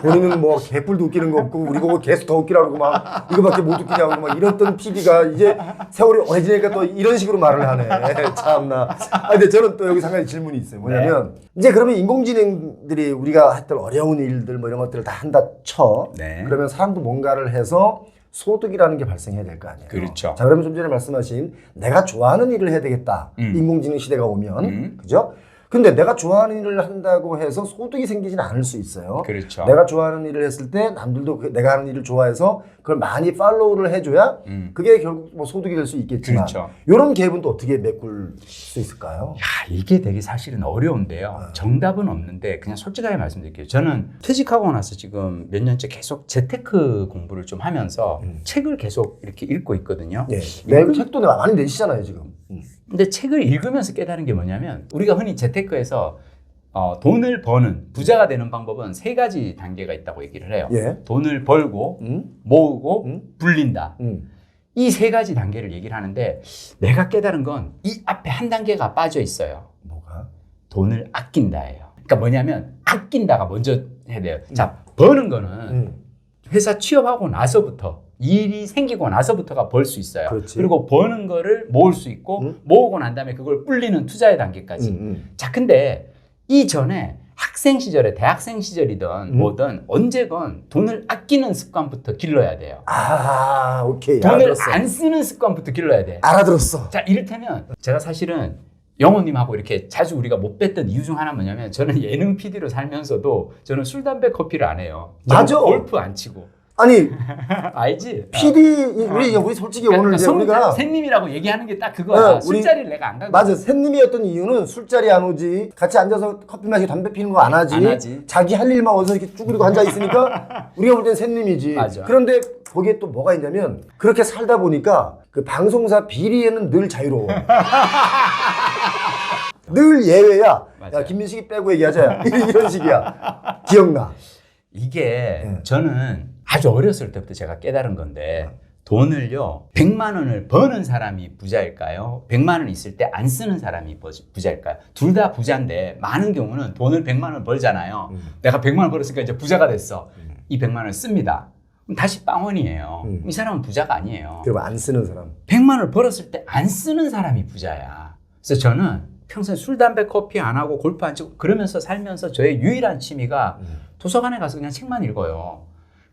본인은 뭐 개뿔도 웃기는 거 없고 우리 보고 계속 더 웃기라고 막 이거밖에 못 웃기냐고 막 이랬던 PD가 이제 세월이 오래 지니까 또 이런 식으로 말을 하네. 참나. 아, 근데 저는 또 여기서 한 가지 질문이 있어요. 뭐냐면 이제 그러면 인공지능들이 우리가 했던 어려운 일들 뭐 이런 것들을 다 한다 쳐. 그러면 사람도 뭔가를 해서 소득이라는 게 발생해야 될 거 아니에요. 그렇죠. 자, 그러면 좀 전에 말씀하신 내가 좋아하는 일을 해야 되겠다. 인공지능 시대가 오면. 그죠? 근데 내가 좋아하는 일을 한다고 해서 소득이 생기지는 않을 수 있어요. 그렇죠. 내가 좋아하는 일을 했을 때 남들도 내가 하는 일을 좋아해서 그걸 많이 팔로우를 해줘야 그게 결국 뭐 소득이 될 수 있겠지만 그렇죠. 이런 갭은 또 어떻게 메꿀 수 있을까요? 야, 이게 되게 사실은 어려운데요. 정답은 없는데 그냥 솔직하게 말씀드릴게요. 저는 퇴직하고 나서 지금 몇 년째 계속 재테크 공부를 좀 하면서 책을 계속 이렇게 읽고 있거든요. 네. 책도 많이 내시잖아요 지금. 근데 책을 읽으면서 깨달은 게 뭐냐면 우리가 흔히 재테크에서 돈을 버는 부자가 되는 방법은 세 가지 단계가 있다고 얘기를 해요. 예. 돈을 벌고 모으고 불린다. 이 세 가지 단계를 얘기를 하는데 내가 깨달은 건 이 앞에 한 단계가 빠져 있어요. 뭐가? 돈을 아낀다예요. 그러니까 뭐냐면 아낀다가 먼저 해야 돼요. 자, 버는 거는 회사 취업하고 나서부터 일이 생기고 나서부터가 벌 수 있어요. 그렇지. 그리고 버는 거를 모을 수 있고 모으고 난 다음에 그걸 불리는 투자의 단계까지. 자, 근데 이전에 학생 시절에 대학생 시절이든 뭐든 언제건 돈을 아끼는 습관부터 길러야 돼요. 아, 오케이. 돈을 알아들었어. 안 쓰는 습관부터 길러야 돼. 알아들었어. 자, 이를테면 제가 사실은 영호님하고 이렇게 자주 우리가 못 뵀던 이유 중 하나 뭐냐면 저는 예능 PD로 살면서도 저는 술, 담배, 커피를 안 해요. 저는 맞아. 골프 안 치고. 아니, 알지? PD 우리 솔직히 오늘 이제 우리가 샌님이라고 얘기하는 게 딱 그거야. 우리- 술자리를 내가 안 가고. 맞아. 샌님이었던 이유는 술자리 안 오지. 같이 앉아서 커피 마시고 담배 피는 거 안 하지. 안 하지. 자기 할 일만 어디서 이렇게 쭈그리고 앉아 있으니까 우리가 볼 땐 샌님이지. 맞아. 그런데 거기에 또 뭐가 있냐면 그렇게 살다 보니까 그 방송사 비리에는 늘 자유로워. 늘 예외야. 맞아요. 야, 김민식이 빼고 얘기하자. 이런 식이야. 기억나. 이게 저는 아주 어렸을 때부터 제가 깨달은 건데 돈을요 100만 원을 버는 사람이 부자일까요? 100만 원 있을 때 안 쓰는 사람이 부자일까요? 둘 다 부자인데 많은 경우는 돈을 100만 원 벌잖아요. 내가 100만 원 벌었으니까 이제 부자가 됐어. 이 100만 원을 씁니다. 그럼 다시 빵원이에요. 이 사람은 부자가 아니에요. 그럼 안 쓰는 사람. 100만 원을 벌었을 때 안 쓰는 사람이 부자야. 그래서 저는 평소에 술, 담배, 커피 안 하고 골프 안 치고 그러면서 살면서 저의 유일한 취미가 도서관에 가서 그냥 책만 읽어요.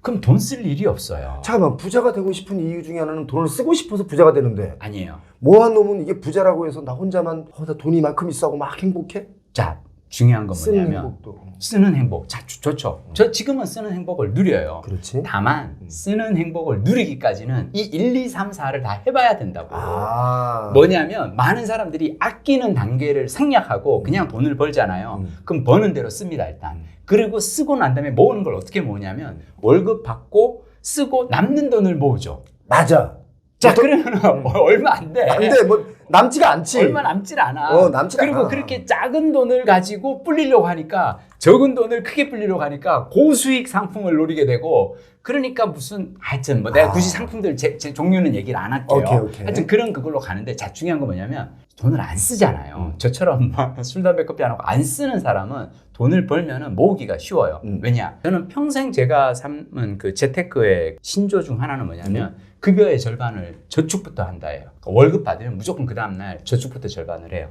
그럼 돈 쓸 일이 없어요. 잠깐만, 부자가 되고 싶은 이유 중에 하나는 돈을 쓰고 싶어서 부자가 되는데 아니에요. 뭐한 놈은 이게 부자라고 해서 나 혼자만 나 돈이 이만큼 있어 하고 막 행복해? 자, 중요한 건 쓰는 뭐냐면 행복도. 쓰는 행복. 자, 좋죠. 저 지금은 쓰는 행복을 누려요. 그렇지. 다만 쓰는 행복을 누리기까지는 이 1, 2, 3, 4를 다 해봐야 된다고. 아. 뭐냐면 많은 사람들이 아끼는 단계를 생략하고 그냥 돈을 벌잖아요. 그럼 버는 대로 씁니다 일단. 그리고 쓰고 난 다음에 모으는 걸 어떻게 모으냐면 월급 받고 쓰고 남는 돈을 모으죠. 맞아. 자, 그러면 얼마 안 돼. 안 돼. 뭐 남지가 않지. 얼마 남질 않아. 남질 그리고 않아. 그렇게 작은 돈을 가지고 불리려고 하니까 적은 돈을 크게 불리려고 하니까 고수익 상품을 노리게 되고 그러니까 무슨 하여튼 뭐 내가 굳이 상품들 제 종류는 얘기를 안 할게요. 오케이. 하여튼 그런 그걸로 가는데 자 중요한 건 뭐냐면 돈을 안 쓰잖아요. 저처럼 술, 담배, 커피 안 하고 안 쓰는 사람은 돈을 벌면은 모으기가 쉬워요. 왜냐? 저는 평생 제가 삼은 그 재테크의 신조 중 하나는 뭐냐면 급여의 절반을 저축부터 한다예요. 그러니까 월급 받으면 무조건 그 다음날 저축부터 절반을 해요.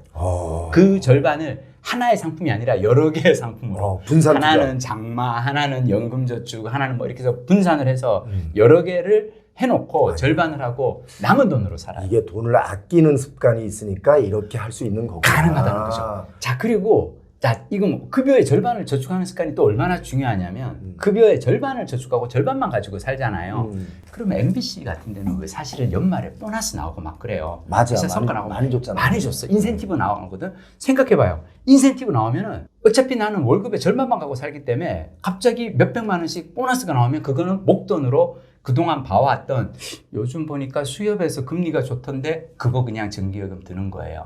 그 절반을 하나의 상품이 아니라 여러 개의 상품으로 분산 투자. 하나는 장마, 하나는 연금저축, 하나는 뭐 이렇게 해서 분산을 해서 여러 개를 해놓고 절반을 하고 남은 돈으로 살아요. 이게 돈을 아끼는 습관이 있으니까 이렇게 할 수 있는 거구나. 가능하다는 거죠. 자, 그리고 자, 이건 뭐 급여의 절반을 저축하는 습관이 또 얼마나 중요하냐면 급여의 절반을 저축하고 절반만 가지고 살잖아요. 그러면 MBC 같은 데는 왜 사실은 연말에 보너스 나오고 막 그래요. 맞아. 회사 성과 나오고 많이 줬잖아. 많이 줬어. 인센티브 나오거든. 생각해봐요. 인센티브 나오면은 어차피 나는 월급의 절반만 갖고 살기 때문에 갑자기 몇백만 원씩 보너스가 나오면 그거는 목돈으로 그동안 봐왔던 요즘 보니까 수협에서 금리가 좋던데 그거 그냥 정기예금 드는 거예요.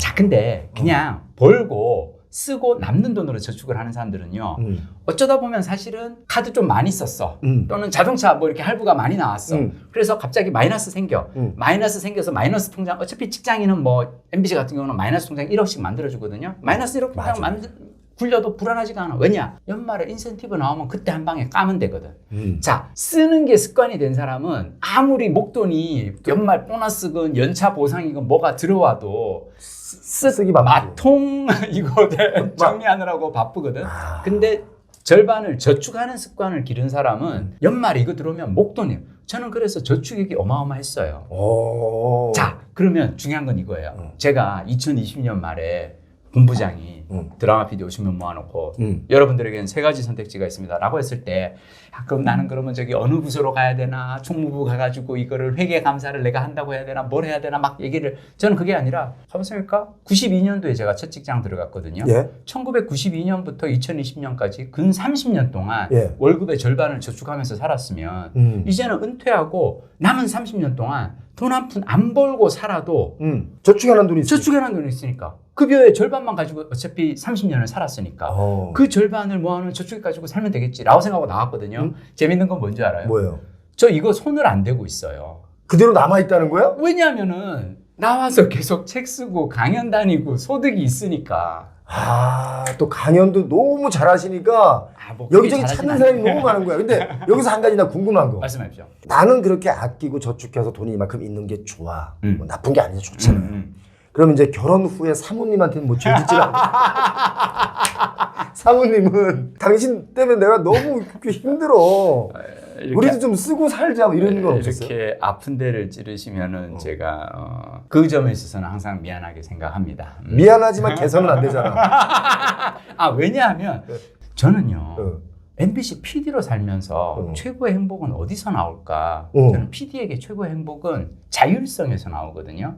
자, 근데 그냥 벌고 쓰고 남는 돈으로 저축을 하는 사람들은요. 어쩌다 보면 사실은 카드 좀 많이 썼어. 또는 자동차 뭐 이렇게 할부가 많이 나왔어. 그래서 갑자기 마이너스 생겨. 마이너스 생겨서 마이너스 통장 어차피 직장인은 뭐 MBC 같은 경우는 마이너스 통장 1억씩 만들어주거든요. 마이너스 1억 통장 굴려도 불안하지가 않아. 왜냐? 연말에 인센티브 나오면 그때 한 방에 까면 되거든. 자, 쓰는 게 습관이 된 사람은 아무리 목돈이 연말 보너스건 연차 보상이건 뭐가 들어와도 쓰기 바쁘지. 마통 이거 정리하느라고 바쁘거든. 근데 절반을 저축하는 습관을 기른 사람은 연말에 이거 들어오면 목돈이. 저는 그래서 저축액이 어마어마했어요. 자, 그러면 중요한 건 이거예요. 제가 2020년 말에 본부장이 드라마 PD 50명 모아놓고 여러분들에게는 세 가지 선택지가 있습니다 라고 했을 때 그럼 나는 그러면 저기 어느 부서로 가야 되나 총무부 가가지고 이거를 회계 감사를 내가 한다고 해야 되나 뭘 해야 되나 막 얘기를 저는 그게 아니라 가보십니까 92년도에 제가 첫 직장 들어갔거든요. 1992년부터 2020년까지 근 30년 동안 월급의 절반을 저축하면서 살았으면 이제는 은퇴하고 남은 30년 동안 돈 한 푼 안 벌고 살아도 저축해놓은 돈이 있으니까. 저축해놓은 돈이 있으니까 급여의 절반만 가지고 어차피 어차피 30년을 살았으니까 그 절반을 모아놓은 저쪽에 가지고 살면 되겠지라고 생각하고 나왔거든요. 재밌는 건 뭔지 알아요? 뭐예요? 저 이거 손을 안 대고 있어요. 그대로 남아있다는 거야? 왜냐하면은 나와서 계속 책 쓰고 강연 다니고 소득이 있으니까. 또 강연도 너무 잘하시니까 뭐 여기저기 찾는 사람이 너무 많은 거야. 근데 여기서 한 가지 나 궁금한 거. 말씀하십시오. 나는 그렇게 아끼고 저축해서 돈이 이만큼 있는 게 좋아. 뭐 나쁜 게 아니라 좋잖아요. 그럼 이제 결혼 후에 사모님한테는 뭐 죄짓질 않아. 사모님은 당신 때문에 내가 너무 힘들어. 우리도 좀 쓰고 살자 이런 건 없었어요? 이렇게 아픈 데를 찌르시면은 제가 그 점에 있어서는 항상 미안하게 생각합니다. 미안하지만 개선은 안 되잖아. 왜냐하면 저는요. MBC PD로 살면서 최고의 행복은 어디서 나올까? 저는 PD에게 최고의 행복은 자율성에서 나오거든요.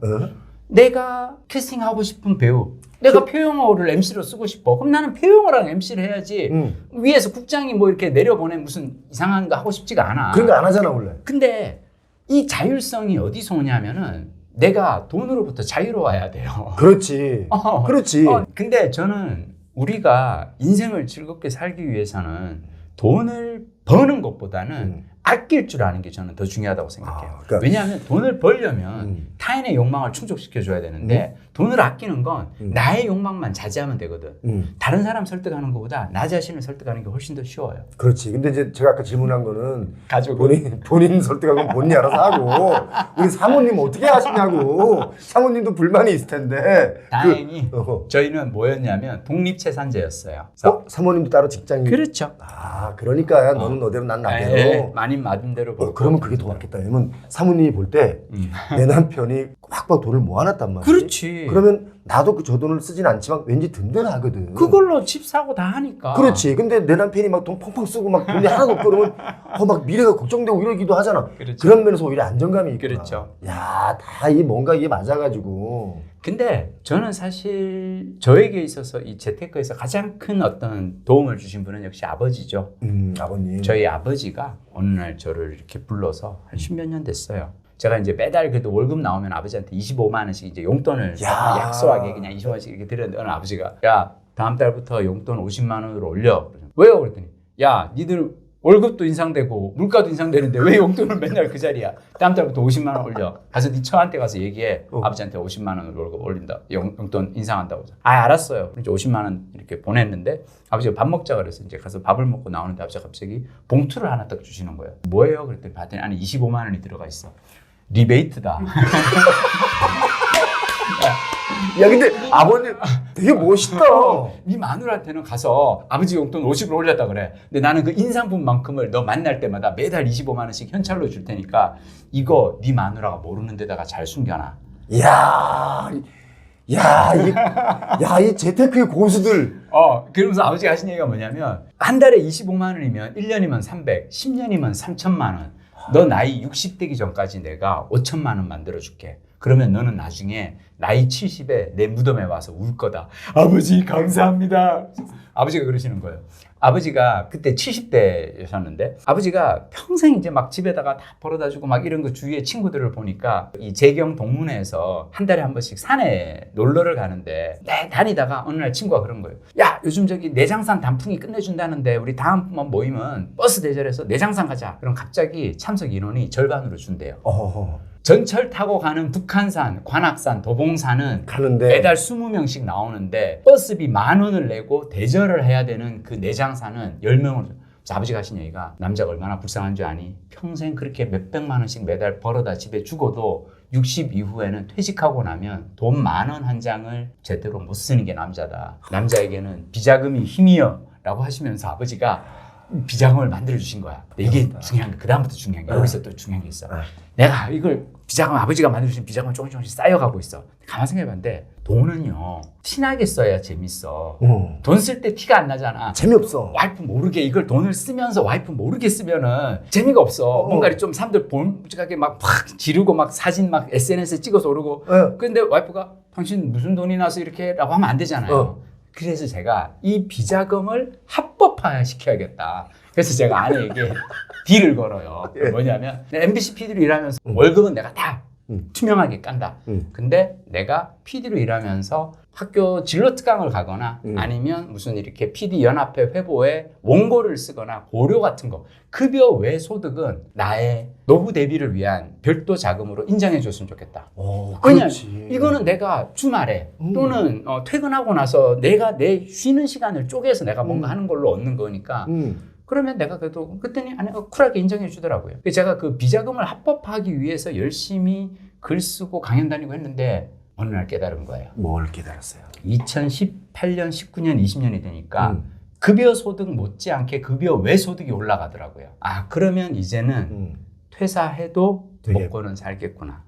내가 캐스팅하고 싶은 배우, 내가 표영어를 MC로 쓰고 싶어. 그럼 나는 표영어랑 MC를 해야지. 위에서 국장이 뭐 이렇게 내려보내 무슨 이상한 거 하고 싶지가 않아. 그런 거 안 하잖아 원래. 근데 이 자율성이 어디서 오냐면은 내가 돈으로부터 자유로워야 돼요. 그렇지. 그렇지. 근데 저는 우리가 인생을 즐겁게 살기 위해서는 돈을 버는 것보다는 아낄 줄 아는 게 저는 더 중요하다고 생각해요. 그러니까. 왜냐하면 돈을 벌려면 타인의 욕망을 충족시켜줘야 되는데 돈을 아끼는 건 나의 욕망만 자제하면 되거든. 다른 사람 설득하는 것보다 나 자신을 설득하는 게 훨씬 더 쉬워요. 그렇지. 근데 이제 제가 아까 질문한 거는 가족은 본인 설득하고 본인이 알아서 하고 우리 사모님 어떻게 하시냐고. 사모님도 있을 텐데. 다행히 저희는 뭐였냐면 독립채산제였어요. 사모님도 따로 직장이. 그렇죠. 그러니까 너는 너대로 난 나대로. 많이 맞은 대로 벌고. 그러면 그게 더 맞겠다. 왜냐면 사모님이 볼 때 내 남편이 막 돈을 모아놨단 말이지. 그렇지. 그러면 나도 저 돈을 쓰진 않지만 왠지 든든하거든. 그걸로 집 사고 다 하니까. 그렇지. 근데 내 남편이 막 돈 펑펑 쓰고 막 돈이 하나도 없고 그러면 막 미래가 걱정되고 이러기도 하잖아. 그렇죠. 그런 면에서 오히려 안정감이 있구나. 그렇죠. 야, 다 뭔가 이게 맞아가지고. 근데 저는 사실 저에게 있어서 이 재테크에서 가장 큰 어떤 도움을 주신 분은 역시 아버지죠. 아버님. 저희 아버지가 어느 날 저를 이렇게 불러서 한 10몇 년 됐어요. 제가 이제 매달 그래도 월급 나오면 아버지한테 25만 원씩 이제 용돈을 약소하게 그냥 25만 원씩 이렇게 드렸는데 어느 아버지가 야 다음 달부터 용돈 50만 원으로 올려. 왜요? 그랬더니 야 니들 월급도 인상되고 물가도 인상되는데 왜 용돈은 맨날 그 자리야? 다음 달부터 50만 원 올려. 가서 네 처한테 가서 얘기해. 아버지한테 50만 원을 월급 올린다. 용돈 인상한다고. 알았어요. 이제 50만 원 이렇게 보냈는데 아버지가 밥 먹자 그래서 이제 가서 밥을 먹고 나오는데 아버지가 갑자기 봉투를 하나 딱 주시는 거예요. 뭐예요? 그랬더니 봤더니 안에 25만 원이 들어가 있어. 리베이트다. 야 근데 아버님 되게 멋있다. 네 마누라한테는 가서 아버지 용돈 50으로 올렸다 그래. 근데 나는 그 인상분만큼을 너 만날 때마다 매달 25만 원씩 현찰로 줄 테니까 이거 네 마누라가 모르는 데다가 잘 숨겨놔. 이 재테크의 고수들. 그러면서 아버지가 하신 얘기가 뭐냐면 한 달에 25만 원이면 1년이면 300, 10년이면 3천만 원. 너 나이 60되기 전까지 내가 5천만 원 만들어줄게. 그러면 너는 나중에 나이 70에 내 무덤에 와서 울 거다. 아버지 감사합니다. 아버지가 그러시는 거예요. 아버지가 그때 70대셨는데 아버지가 평생 이제 막 집에다가 다 벌어다 주고 막 이런 거 주위에 친구들을 보니까 이 재경 동문회에서 한 달에 한 번씩 산에 놀러를 가는데 다니다가 어느 날 친구가 그런 거예요. 야 요즘 저기 내장산 단풍이 끝내준다는데 우리 다음 모이면 버스 대절해서 내장산 가자. 그럼 갑자기 참석 인원이 절반으로 준대요. 전철 타고 가는 북한산, 관악산, 도봉산은 가는데 매달 20명씩 나오는데 버스비 10,000원을 내고 대절을 해야 되는 그 내장산은 10명을. 그래서 아버지가 하신 얘기가 남자가 얼마나 불쌍한 줄 아니? 평생 그렇게 몇백만 원씩 매달 벌어다 집에 주고도 60 이후에는 퇴직하고 나면 돈 10,000원 한 장을 제대로 못 쓰는 게 남자다. 남자에게는 비자금이 힘이여 라고 하시면서 아버지가 비자금을 만들어 주신 거야. 근데 이게 중요한 게 그다음부터 중요한 게 여기서 또 중요한 게 있어. 내가 이걸 비자금 아버지가 만들어 주신 비자금 조금씩 쌓여가고 있어. 가만 생각해봤는데 돈은요 티나게 써야 재밌어. 돈 쓸 때 티가 안 나잖아. 재미없어. 와이프 모르게 이걸 돈을 쓰면서 와이프 모르게 쓰면은 재미가 없어. 뭔가 좀 사람들 볼직하게 막 지르고 막 사진 막 SNS에 찍어서 오르고. 근데 와이프가 당신 무슨 돈이 나서 이렇게라고 하면 안 되잖아요. 그래서 제가 이 비자금을 합법화 시켜야겠다. 그래서 제가 아내에게 딜을 걸어요. 뭐냐면 MBC PD로 일하면서 월급은 내가 다 투명하게 깐다. 근데 내가 PD로 일하면서 학교 진로 특강을 가거나 아니면 무슨 이렇게 PD 연합회 회보에 원고를 쓰거나 고려 같은 거 급여 외 소득은 나의 노후 대비를 위한 별도 자금으로 인정해 줬으면 좋겠다. 왜냐면 이거는 내가 주말에 또는 퇴근하고 나서 내가 내 쉬는 시간을 쪼개서 내가 뭔가 하는 걸로 얻는 거니까 그러면 내가 그랬더니 아니 쿨하게 인정해 주더라고요. 제가 그 비자금을 합법화하기 위해서 열심히 글 쓰고 강연 다니고 했는데 어느 날 깨달은 거예요. 뭘 깨달았어요? 2018년, 19년, 20년이 되니까 급여 소득 못지않게 급여 외 소득이 올라가더라고요. 아 그러면 이제는 퇴사해도 먹고는 살겠구나.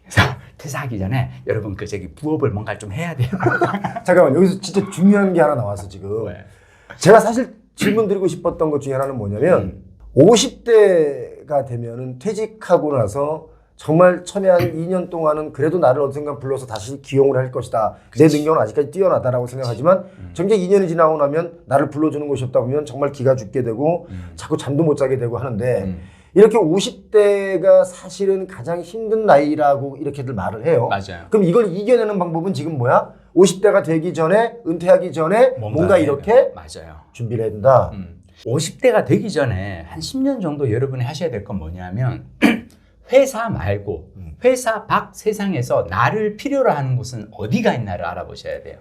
그래서 퇴사하기 전에 여러분 부업을 뭔가 좀 해야 돼요. 잠깐만 여기서 진짜 중요한 게 하나 나왔어 지금. 왜? 제가 사실 질문 드리고 싶었던 것 중에 하나는 뭐냐면 50대가 되면은 퇴직하고 나서 정말 처음에 한 2년 동안은 그래도 나를 언젠가 불러서 다시 기용을 할 것이다. 내 능력은 아직까지 뛰어나다라고 생각하지만 정작 2년이 지나고 나면 나를 불러주는 곳이 없다 보면 정말 기가 죽게 되고 자꾸 잠도 못 자게 되고 하는데 이렇게 50대가 사실은 가장 힘든 나이라고 이렇게들 말을 해요. 맞아요. 그럼 이걸 이겨내는 방법은 지금 뭐야? 50대가 되기 전에 은퇴하기 전에 뭔가 이렇게 맞아요. 준비를 해야 된다. 50대가 되기 전에 한 10년 정도 여러분이 하셔야 될 건 뭐냐면 회사 말고 회사 밖 세상에서 나를 필요로 하는 곳은 어디가 있나를 알아보셔야 돼요.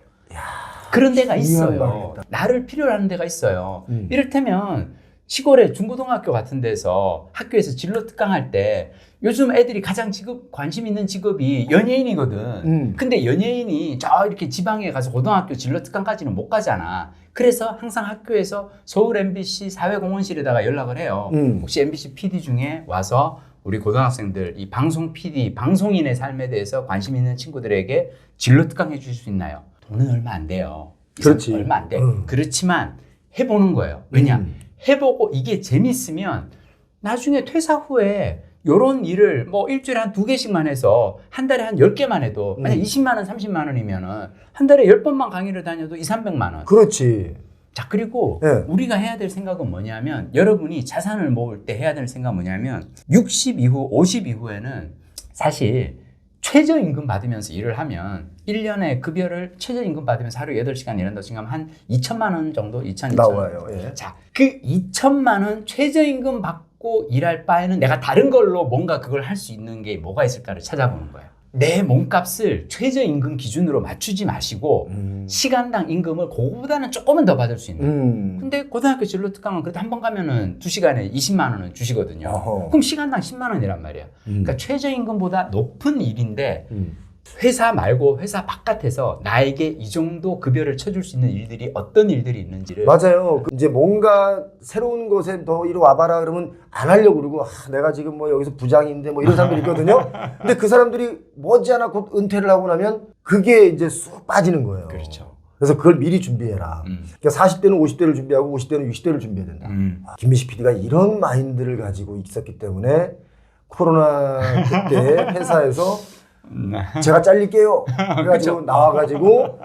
그런 데가 있어요. 말이겠다. 나를 필요로 하는 데가 있어요. 이를테면 시골의 중고등학교 같은 데서 학교에서 진로 특강할 때 요즘 애들이 가장 관심 있는 직업이 연예인이거든. 근데 연예인이 저 이렇게 지방에 가서 고등학교 진로 특강까지는 못 가잖아. 그래서 항상 학교에서 서울 MBC 사회공헌실에다가 연락을 해요. 혹시 MBC PD 중에 와서 우리 고등학생들 이 방송 PD, 방송인의 삶에 대해서 관심 있는 친구들에게 진로 특강 해줄 수 있나요? 돈은 얼마 안 돼요. 그렇지. 얼마 안 돼. 그렇지만 해보는 거예요. 왜냐? 해보고 이게 재밌으면 나중에 퇴사 후에 요런 일을 뭐 일주일에 한 2개씩만 해서 한 달에 한 10개만 해도 만약 20만 원, 30만 원이면은 한 달에 10번만 강의를 다녀도 200~300만 원. 그렇지. 자, 그리고 우리가 해야 될 생각은 뭐냐면 여러분이 자산을 모을 때 해야 될 생각은 뭐냐면 60 이후, 50 이후에는 사실 최저임금 받으면서 일을 하면 1년에 급여를 최저임금 받으면서 하루 8시간 일한다고 생각하면 한 2천만 원 정도, 2천 나와요. 예. 자, 그 2천만 원 최저임금 받고 일할 바에는 내가 다른 걸로 뭔가 그걸 할 수 있는 게 뭐가 있을까를 찾아보는 거예요. 내 몸값을 최저임금 기준으로 맞추지 마시고 시간당 임금을 그거보다는 조금은 더 받을 수 있는. 근데 고등학교 진로 특강은 그래도 한 번 가면은 2시간에 20만 원은 주시거든요. 그럼 시간당 10만 원이란 말이야. 그러니까 최저임금보다 높은 일인데 회사 말고 회사 바깥에서 나에게 이 정도 급여를 쳐줄 수 있는 일들이 어떤 일들이 있는지를. 맞아요. 이제 뭔가 새로운 곳에 너 이리 와봐라 그러면 안 하려고 그러고 내가 지금 뭐 여기서 부장인데 뭐 이런 사람들이 있거든요. 근데 그 사람들이 머지않아 곧 은퇴를 하고 나면 그게 이제 쑥 빠지는 거예요. 그렇죠. 그래서 그걸 미리 준비해라. 그러니까 40대는 50대를 준비하고 50대는 60대를 준비해야 된다. 김민식 PD가 이런 마인드를 가지고 있었기 때문에 코로나 그때 회사에서 제가 잘릴게요. 그래가지고 나와가지고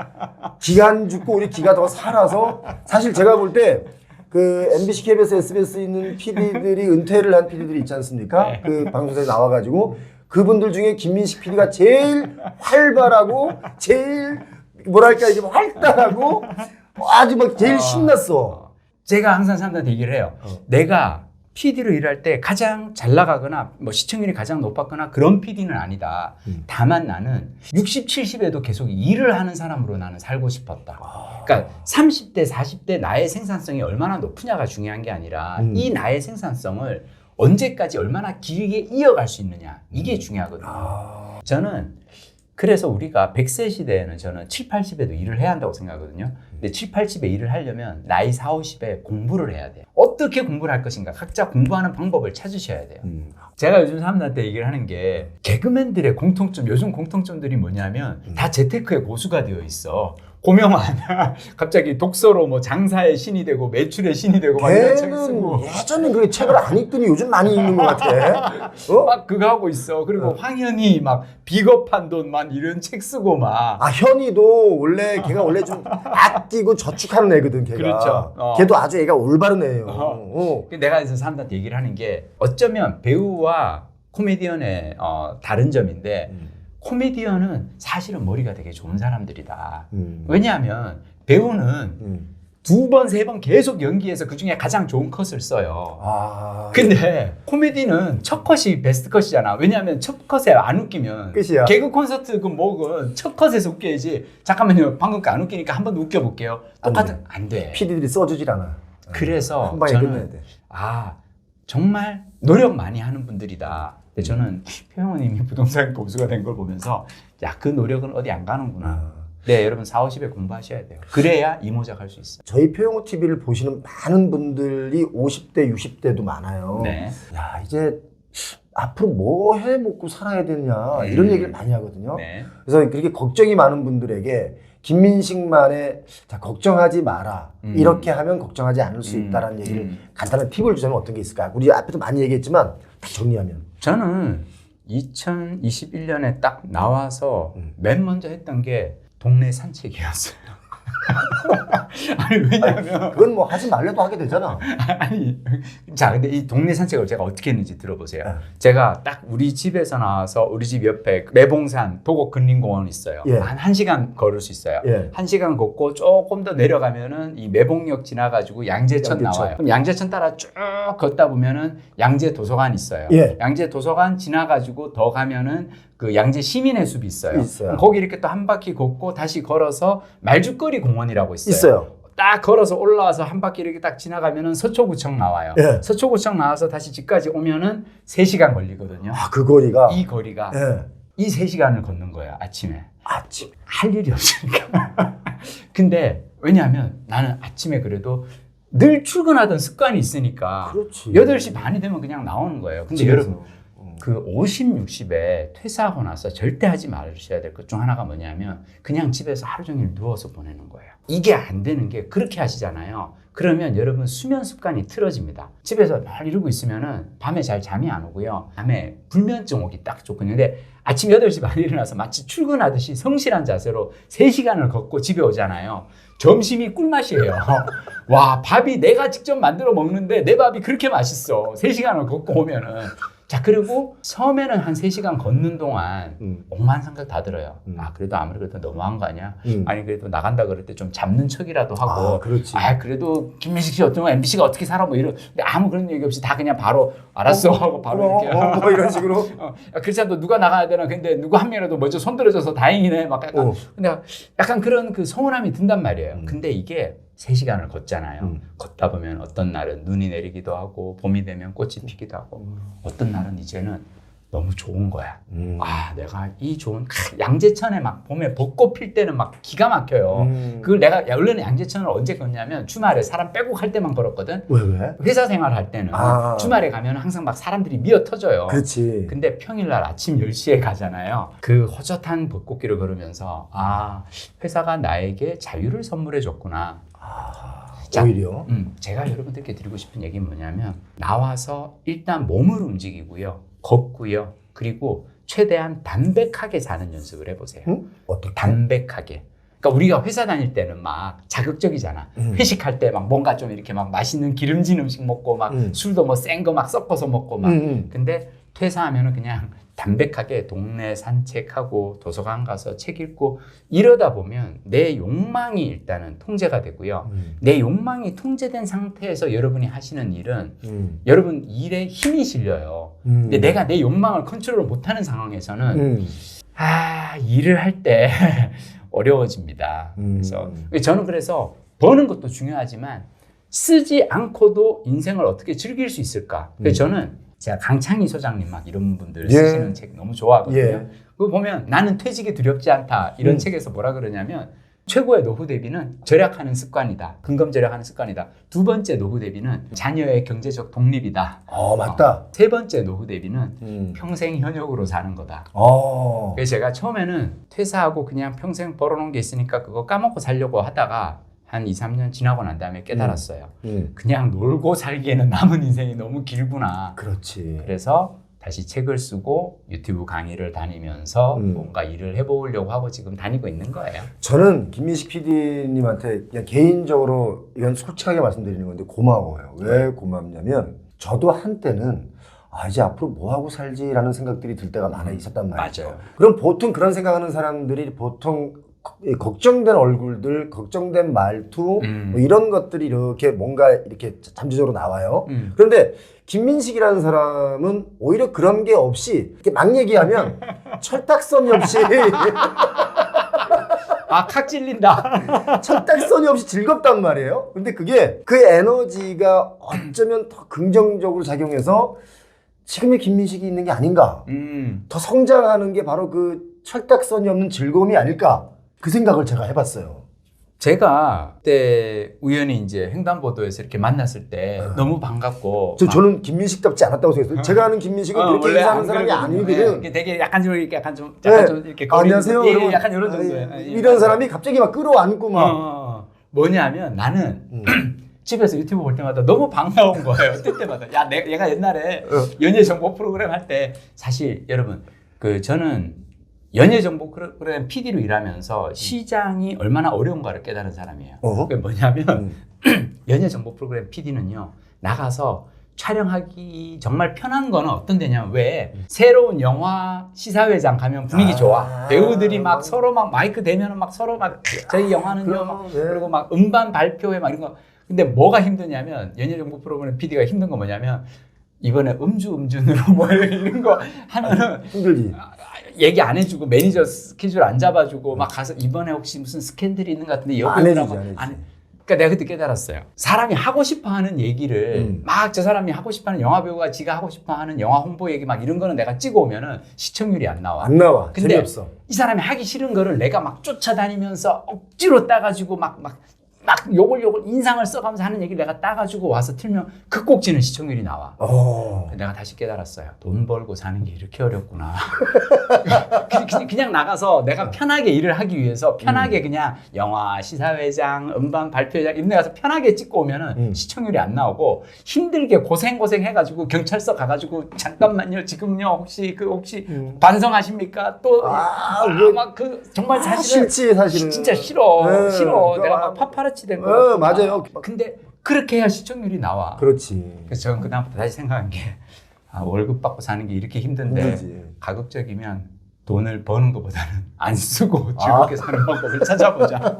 기간 죽고 우리 기가 더 살아서 사실 제가 볼 때 그 MBC, KBS, SBS 있는 PD들이 은퇴를 한 PD들이 있지 않습니까? 그 방송사에 나와가지고 그분들 중에 김민식 PD가 제일 활발하고 제일 뭐랄까 이제 활달하고 아주 막 제일 신났어. 제가 항상 사람들한테 얘기를 해요. 내가 PD로 일할 때 가장 잘 나가거나 뭐 시청률이 가장 높았거나 그런 PD는 아니다. 다만 나는 60, 70에도 계속 일을 하는 사람으로 나는 살고 싶었다. 그러니까 30대, 40대 나의 생산성이 얼마나 높으냐가 중요한 게 아니라 이 나의 생산성을 언제까지 얼마나 길게 이어갈 수 있느냐. 이게 중요하거든요. 저는 그래서 우리가 100세 시대에는 저는 7, 80에도 일을 해야 한다고 생각하거든요. 근데 7, 80에 일을 하려면 나이 4, 50에 공부를 해야 돼요. 어떻게 공부를 할 것인가 각자 공부하는 방법을 찾으셔야 돼요. 제가 요즘 사람들한테 얘기를 하는 게 개그맨들의 공통점, 요즘 공통점들이 뭐냐면 다 재테크의 고수가 되어 있어. 고명환 갑자기 독서로 뭐 장사의 신이 되고 매출의 신이 되고 막 이런 책 쓰고 예전에 그 책을 안 읽더니 요즘 많이 읽는 것 같아. 막 그거 하고 있어. 그리고 황현이 막 비겁한 돈만 이런 책 쓰고 막. 현이도 원래 걔가 원래 좀 아끼고 저축하는 애거든 걔가. 그렇죠. 걔도 아주 애가 올바른 애예요. 내가 그래서 사람들한테 얘기를 하는 게 어쩌면 배우와 코미디언의 다른 점인데 코미디언은 사실은 머리가 되게 좋은 사람들이다. 왜냐하면 배우는 2번, 3번 계속 연기해서 그 중에 가장 좋은 컷을 써요. 근데 코미디는 첫 컷이 베스트 컷이잖아. 왜냐하면 첫 컷에 안 웃기면 끝이야. 개그 콘서트 그 뭐건 첫 컷에서 웃겨야지. 잠깐만요. 방금 거 안 웃기니까 한 번 웃겨볼게요. 똑같은 안 돼. PD들이 써주질 않아. 그래서 한 방에 끝내야 돼. 정말 노력 많이 하는 분들이다. 근데 저는 표영원님이 부동산 고수가 된 걸 보면서 야, 그 노력은 어디 안 가는구나. 네, 여러분 4, 50에 공부하셔야 돼요. 그래야 이모작 할 수 있어요. 저희 표영호 TV를 보시는 많은 분들이 50대, 60대도 많아요. 네. 야, 이제 앞으로 뭐 해 먹고 살아야 되냐 이런 얘기를 많이 하거든요. 네. 그래서 그렇게 걱정이 많은 분들에게 김민식만의 자, 걱정하지 마라. 이렇게 하면 걱정하지 않을 수 있다는 얘기를 간단한 팁을 주자면 어떤 게 있을까? 우리 앞에도 많이 얘기했지만 딱 정리하면. 저는 2021년에 딱 나와서 맨 먼저 했던 게 동네 산책이었어요. 아니 왜냐면 그건 뭐 하지 말래도 하게 되잖아. 아니 자 근데 이 동네 산책을 제가 어떻게 했는지 들어보세요. 제가 딱 우리 집에서 나와서 우리 집 옆에 매봉산 도곡 근린공원 있어요. 예. 한 1시간 걸을 수 있어요. 예. 1시간 걷고 조금 더 내려가면은 이 매봉역 지나가지고 양재천 나와요. 그럼 양재천 따라 쭉 걷다 보면은 양재 도서관 있어요. 예. 양재 도서관 지나가지고 더 가면은 그 양재 시민의 숲이 있어요. 있어요. 거기 이렇게 또 한 바퀴 걷고 다시 걸어서 말죽거리 공원이라고 있어요. 있어요. 딱 걸어서 올라와서 한 바퀴 이렇게 딱 지나가면은 서초구청 나와요. 예. 서초구청 나와서 다시 집까지 오면은 3시간 걸리거든요. 그 거리가. 이 거리가 예. 이 3시간을 걷는 거예요. 아침에. 아침. 할 일이 없으니까. 근데 왜냐하면 나는 아침에 그래도 늘 출근하던 습관이 있으니까 그렇지. 8시 반이 되면 그냥 나오는 거예요. 근데 집에서. 여러분 그 50, 60에 퇴사하고 나서 절대 하지 말으셔야 될 것 중 하나가 뭐냐면 그냥 집에서 하루 종일 누워서 보내는 거예요. 이게 안 되는 게 그렇게 하시잖아요. 그러면 여러분 수면 습관이 틀어집니다. 집에서 날 이러고 있으면은 밤에 잘 잠이 안 오고요. 밤에 불면증 오기 딱 좋거든요. 근데 아침 8시 반에 일어나서 마치 출근하듯이 성실한 자세로 3시간을 걷고 집에 오잖아요. 점심이 꿀맛이에요. 와, 밥이 내가 직접 만들어 먹는데 내 밥이 그렇게 맛있어. 3시간을 걷고 오면은. 자, 그리고 처음에는 한 3시간 걷는 동안 오만 생각 다 들어요. 그래도 아무리 그래도 너무한 거 아니야? 아니, 그래도 나간다 그럴 때 좀 잡는 척이라도 하고. 그렇지. 그래도 김민식 씨 어쩌면 MBC가 어떻게 살아? 뭐 이런. 근데 아무 그런 얘기 없이 다 그냥 바로 알았어 하고 바로 이렇게. 뭐 이런 식으로. 그렇지 않아도 누가 나가야 되나. 근데 누구 한 명이라도 먼저 손들어줘서 다행이네. 막 약간. 근데 약간 그런 그 서운함이 든단 말이에요. 근데 이게 3시간을 걷잖아요. 걷다 보면 어떤 날은 눈이 내리기도 하고 봄이 되면 꽃이 피기도 하고 어떤 날은 이제는 너무 좋은 거야. 내가 이 좋은 양재천에 막 봄에 벚꽃 필 때는 막 기가 막혀요. 그걸 내가 원래는 양재천을 언제 걷냐면 주말에 사람 빼고 갈 때만 걸었거든. 왜? 회사 생활할 때는 주말에 가면 항상 막 사람들이 미어 터져요. 그렇지. 근데 평일날 아침 10시에 가잖아요. 그 허젓한 벚꽃길을 걸으면서 회사가 나에게 자유를 선물해 줬구나. 오히려. 제가 여러분들께 드리고 싶은 얘기는 뭐냐면 나와서 일단 몸을 움직이고요. 걷고요. 그리고 최대한 담백하게 사는 연습을 해보세요. 어떻게? 담백하게. 그러니까 우리가 회사 다닐 때는 막 자극적이잖아. 회식할 때 막 뭔가 좀 이렇게 막 맛있는 기름진 음식 먹고 막 술도 뭐 센 거 막 섞어서 먹고 막. 근데 퇴사하면은 그냥 담백하게 동네 산책하고 도서관 가서 책 읽고 이러다 보면 내 욕망이 일단은 통제가 되고요. 내 욕망이 통제된 상태에서 여러분이 하시는 일은 여러분 일에 힘이 실려요. 근데 내가 내 욕망을 컨트롤 못하는 상황에서는 일을 할 때 어려워집니다. 그래서 버는 것도 중요하지만 쓰지 않고도 인생을 어떻게 즐길 수 있을까? 그래서 저는 제가 강창희 소장님 막 이런 분들 쓰시는 책 너무 좋아하거든요. 그거 보면 나는 퇴직이 두렵지 않다. 이런 책에서 뭐라 그러냐면 최고의 노후 대비는 절약하는 습관이다. 근검 절약하는 습관이다. 2번째 노후 대비는 자녀의 경제적 독립이다. 맞다. 3번째 노후 대비는 평생 현역으로 사는 거다. 그래서 제가 처음에는 퇴사하고 그냥 평생 벌어놓은 게 있으니까 그거 까먹고 살려고 하다가 한 2, 3년 지나고 난 다음에 깨달았어요. 그냥 놀고 살기에는 남은 인생이 너무 길구나. 그렇지. 그래서 다시 책을 쓰고 유튜브 강의를 다니면서 뭔가 일을 해보려고 하고 지금 다니고 있는 거예요. 저는 김민식 PD님한테 그냥 개인적으로 이건 솔직하게 말씀드리는 건데 고마워요. 왜 고맙냐면 저도 한때는 이제 앞으로 뭐 하고 살지라는 생각들이 들 때가 많아 있었단 말이죠. 맞아요. 그럼 보통 그런 생각하는 사람들이 보통 걱정된 얼굴들, 걱정된 말투 뭐 이런 것들이 이렇게 뭔가 이렇게 잠재적으로 나와요. 그런데 김민식이라는 사람은 오히려 그런 게 없이 이렇게 막 얘기하면 철딱선이 없이 칵 찔린다. 철딱선이 없이 즐겁단 말이에요. 근데 그게 그 에너지가 어쩌면 더 긍정적으로 작용해서 지금의 김민식이 있는 게 아닌가. 더 성장하는 게 바로 그 철딱선이 없는 즐거움이 아닐까. 그 생각을 제가 해봤어요. 제가 그때 우연히 이제 횡단보도에서 이렇게 만났을 때 너무 반갑고 저는 김민식답지 않았다고 생각했어요. 제가 아는 김민식은 그렇게 원래 인사하는 안 사람이 그러거든요. 아니거든. 예, 되게 약간 좀 이렇게 약간 좀 이렇게 안녕하세요. 예, 약간 이런 정도예요. 이런 사람이 갑자기 막 끌어안고 막 뭐냐면 나는 집에서 유튜브 볼 때마다 너무 반가운 거예요. 뜰 때마다. 야, 얘가 옛날에 연예 정보 프로그램 할 때 사실 여러분 저는 연예 정보 프로그램 PD로 일하면서 시장이 얼마나 어려운가를 깨달은 사람이에요. 그게 뭐냐면 연예 정보 프로그램 PD는요 나가서 촬영하기 정말 편한 거는 어떤 데냐 왜 새로운 영화 시사회장 가면 분위기 좋아 배우들이 막 서로 막 마이크 대면은 막 서로 막 저희 영화는요 막 그리고 막 음반 발표회 막 이런 거 근데 뭐가 힘드냐면 연예 정보 프로그램 PD가 힘든 거 뭐냐면 이번에 음주운전으로 뭐 이런 거 하면은 힘들지. 얘기 안 해주고 매니저 스케줄 안 잡아주고 막 가서 이번에 혹시 무슨 스캔들이 있는 것 같은데 안 해주지. 그러니까 내가 그때 깨달았어요. 사람이 하고 싶어하는 얘기를 막 저 사람이 하고 싶어하는 영화 배우가 지가 하고 싶어하는 영화 홍보 얘기 막 이런 거는 내가 찍어 오면은 시청률이 안 나와. 안 나와. 근데 재미없어. 이 사람이 하기 싫은 거를 내가 막 쫓아다니면서 억지로 따가지고 막 요걸 인상을 써가면서 하는 얘기를 내가 따가지고 와서 틀면 그 꼭지는 시청률이 나와. 내가 다시 깨달았어요. 돈 벌고 사는 게 이렇게 어렵구나. 그냥 나가서 내가 편하게 일을 하기 위해서 편하게 그냥 영화, 시사회장, 음반 발표회장 이런 데 가서 편하게 찍고 오면은 시청률이 안 나오고 힘들게 고생 해가지고 경찰서 가가지고 잠깐만요 지금요 혹시 반성하십니까? 또 막 그 정말 사실은 싫지 사실은. 진짜 싫어. 싫어. 내가 막 파파라치 된 거. 맞아요. 근데 그렇게 해야 시청률이 나와. 그렇지. 그래서 저는 그다음부터 다시 생각한 게 월급 받고 사는 게 이렇게 힘든데 힘들지. 가급적이면 돈을 버는 것보다는 안 쓰고 즐겁게 사는 방법을 찾아보자.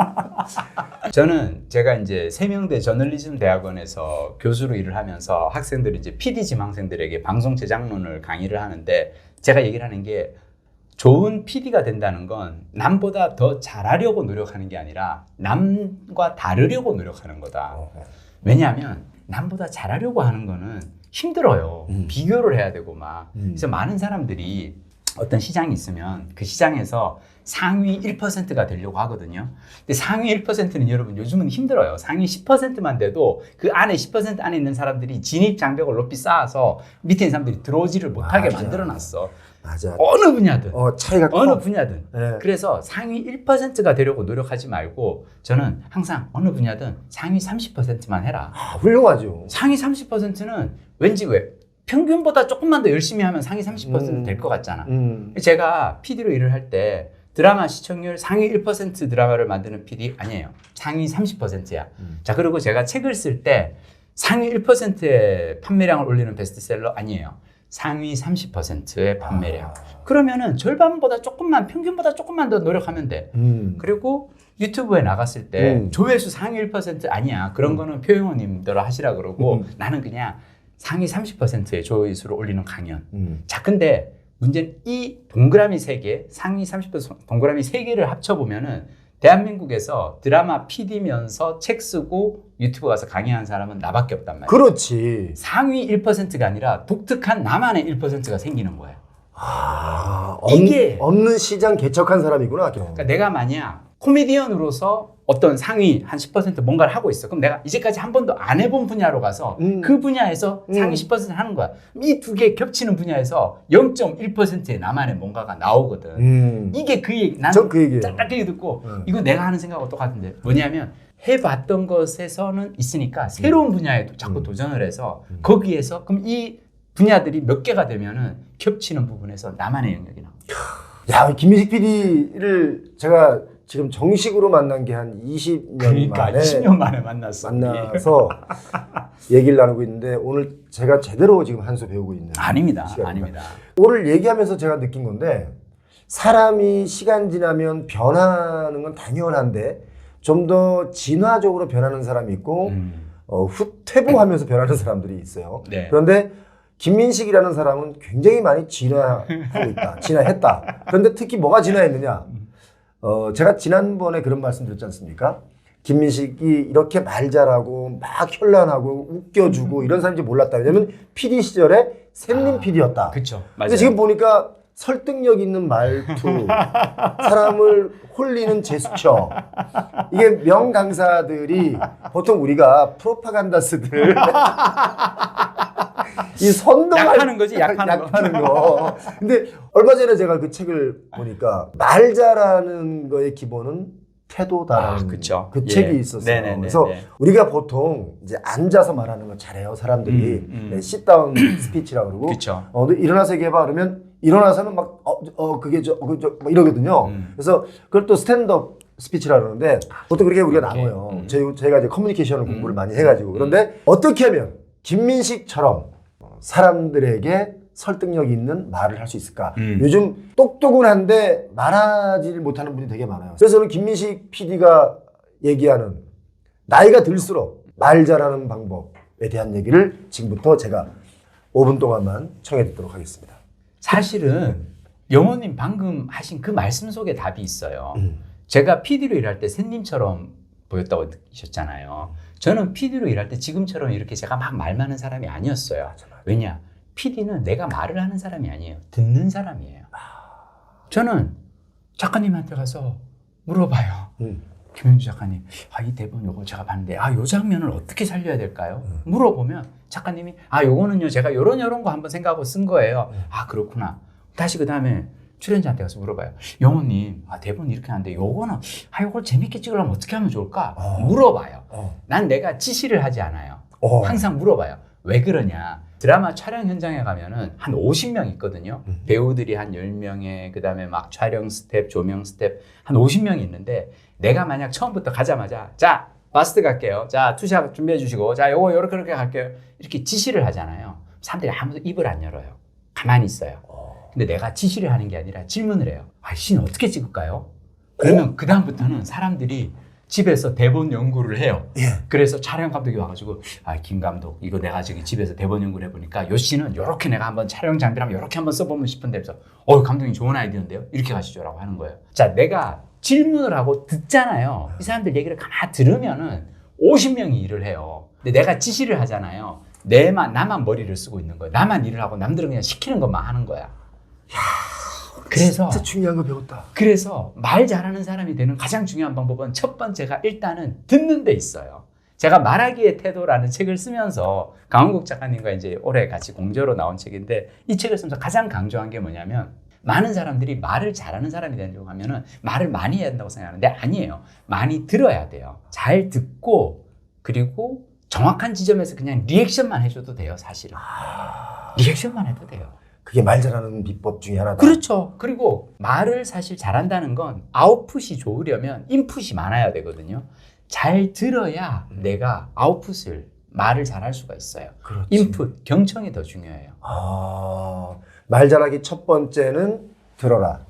저는 제가 이제 세명대 저널리즘 대학원에서 교수로 일을 하면서 학생들이 이제 PD 지망생들에게 방송 제작론을 강의를 하는데 제가 얘기를 하는 게 좋은 PD가 된다는 건 남보다 더 잘하려고 노력하는 게 아니라 남과 다르려고 노력하는 거다. 왜냐하면 남보다 잘하려고 하는 거는 힘들어요. 비교를 해야 되고 막. 그래서 많은 사람들이 어떤 시장이 있으면 그 시장에서 상위 1%가 되려고 하거든요. 근데 상위 1%는 여러분 요즘은 힘들어요. 상위 10%만 돼도 그 안에 10% 안에 있는 사람들이 진입 장벽을 높이 쌓아서 밑에 있는 사람들이 들어오지를 못하게 만들어놨어. 맞아. 어느 분야든. 차이가 커. 어느 분야든. 네. 그래서 상위 1%가 되려고 노력하지 말고 저는 항상 어느 분야든 상위 30%만 해라. 훌륭하죠. 상위 30%는 왠지 왜 평균보다 조금만 더 열심히 하면 상위 30% 될 것 같잖아. 제가 PD로 일을 할 때 드라마 시청률 상위 1% 드라마를 만드는 PD 아니에요. 상위 30%야. 자, 그리고 제가 책을 쓸 때 상위 1%의 판매량을 올리는 베스트셀러 아니에요. 상위 30%의 판매량. 그러면은 절반보다 조금만, 평균보다 조금만 더 노력하면 돼. 그리고 유튜브에 나갔을 때 조회수 상위 1% 아니야. 그런 거는 표용호님들 하시라 그러고 나는 그냥 상위 30%의 조회수를 올리는 강연. 자, 근데 문제는 이 동그라미 3개, 상위 30% 동그라미 3개를 합쳐보면은 대한민국에서 드라마 PD면서 책 쓰고 유튜브 가서 강의하는 사람은 나밖에 없단 말이야. 그렇지. 상위 1%가 아니라 독특한 나만의 1%가 생기는 거예요. 이게 없는 시장 개척한 사람이구나. 그러니까 내가 만약 코미디언으로서 어떤 상위 한 10% 뭔가를 하고 있어. 그럼 내가 이제까지 한 번도 안 해본 분야로 가서 그 분야에서 상위 10% 하는 거야. 이 두 개 겹치는 분야에서 0.1%의 나만의 뭔가가 나오거든. 이게 그 얘기. 나는 그 얘기예요. 딱 그 얘기 듣고 이거 내가 하는 생각하고 똑같은데 뭐냐면 해봤던 것에서는 있으니까 새로운 분야에 자꾸 도전을 해서 거기에서 그럼 이 분야들이 몇 개가 되면은 겹치는 부분에서 나만의 영역이 나와. 야, 김민식 PD를 제가 지금 정식으로 만난 게 한 20년 그러니까 만에 20년 만에 만났어. 만나서 얘기를 나누고 있는데 오늘 제가 제대로 지금 한 수 배우고 있는 아닙니다. 시간입니다. 아닙니다. 오늘 얘기하면서 제가 느낀 건데 사람이 시간 지나면 변하는 건 당연한데 좀 더 진화적으로 변하는 사람이 있고 후퇴보하면서 변하는 사람들이 있어요. 네. 그런데 김민식이라는 사람은 굉장히 많이 진화하고 있다. 진화했다. 그런데 특히 뭐가 진화했느냐? 제가 지난번에 그런 말씀 드렸지 않습니까? 김민식이 이렇게 말 잘하고 막 현란하고 웃겨주고 이런 사람인지 몰랐다. 왜냐면 PD 시절에 샘님 PD였다. 그렇죠. 근데 지금 보니까 설득력 있는 말투, 사람을 홀리는 제스처. 이게 명강사들이 보통 우리가 프로파간다스들 이 선동할 약하는 거지, 약하는 거. 근데 얼마 전에 제가 그 책을 보니까 말 잘하는 거의 기본은 태도다라는 그쵸. 그 예. 책이 있었어요. 네네네네. 그래서 우리가 보통 이제 앉아서 말하는 거 잘해요. 사람들이 네, sit-down 스피치라고 그러고 그쵸. 너 일어나서 얘기해봐 그러면 일어나서는 막 그게 뭐 이러거든요. 그래서 그걸 또 스탠드업 스피치라 그러는데 보통 그렇게 우리가 나눠요. 저희가 이제 커뮤니케이션을 공부를 많이 해가지고 그런데 어떻게 하면 김민식처럼 사람들에게 설득력 있는 말을 할 수 있을까? 요즘 똑똑은 한데 말하지를 못하는 분이 되게 많아요. 그래서 저는 김민식 PD가 얘기하는 나이가 들수록 말 잘하는 방법에 대한 얘기를 지금부터 제가 5분 동안만 청해 듣도록 하겠습니다. 사실은 영호님 방금 하신 그 말씀 속에 답이 있어요. 제가 PD로 일할 때 샌님처럼 보였다고 느끼셨잖아요. 저는 PD로 일할 때 지금처럼 이렇게 제가 막 말 많은 사람이 아니었어요. 왜냐? PD는 내가 말을 하는 사람이 아니에요. 듣는 사람이에요. 저는 작가님한테 가서 물어봐요. 김현주 작가님, 이 대본 요거 제가 봤는데, 요 장면을 어떻게 살려야 될까요? 물어보면 작가님이, 요거는요, 제가 요런 거 한번 생각하고 쓴 거예요. 그렇구나. 다시 그 다음에 출연자한테 가서 물어봐요. 영호님, 대본 이렇게 하는데 요거는, 요걸 재밌게 찍으려면 어떻게 하면 좋을까? 물어봐요. 난 내가 지시를 하지 않아요. 항상 물어봐요. 왜 그러냐? 드라마 촬영 현장에 가면은 한 50명 있거든요. 배우들이 한 10명에 그다음에 막 촬영 스텝, 조명 스텝 한 50명이 있는데 내가 만약 처음부터 가자마자 자, 바스트 갈게요. 자, 투샷 준비해 주시고 자, 요거 요렇게 갈게요. 이렇게 지시를 하잖아요. 사람들이 아무도 입을 안 열어요. 가만히 있어요. 근데 내가 지시를 하는 게 아니라 질문을 해요. 씬 어떻게 찍을까요? 그러면 그다음부터는 사람들이 집에서 대본 연구를 해요. 그래서 촬영 감독이 와가지고 김 감독 이거 내가 저기 집에서 대본 연구를 해보니까 요 씬은 요렇게 내가 한번 촬영 장비라면 요렇게 한번 써보면 싶은데 그래서 감독님 좋은 아이디어인데요? 이렇게 가시죠라고 하는 거예요. 자, 내가 질문을 하고 듣잖아요. 이 사람들 얘기를 가만히 들으면은 50명이 일을 해요. 근데 내가 지시를 하잖아요. 나만 머리를 쓰고 있는 거예요. 나만 일을 하고 남들은 그냥 시키는 것만 하는 거야. 그래서 진짜 중요한 거 배웠다. 그래서 말 잘하는 사람이 되는 가장 중요한 방법은 첫 번째가 일단은 듣는 데 있어요. 제가 말하기의 태도라는 책을 쓰면서 강원국 작가님과 이제 올해 같이 공저로 나온 책인데 이 책을 쓰면서 가장 강조한 게 뭐냐면 많은 사람들이 말을 잘하는 사람이 되려고 하면은 말을 많이 해야 된다고 생각하는데 아니에요. 많이 들어야 돼요. 잘 듣고 그리고 정확한 지점에서 그냥 리액션만 해줘도 돼요, 사실은. 리액션만 해도 돼요. 그게 말 잘하는 비법 중에 하나다. 그렇죠. 그리고 말을 사실 잘한다는 건 아웃풋이 좋으려면 인풋이 많아야 되거든요. 잘 들어야 내가 말을 잘할 수가 있어요. 그렇지. 인풋, 경청이 더 중요해요. 말 잘하기 첫 번째는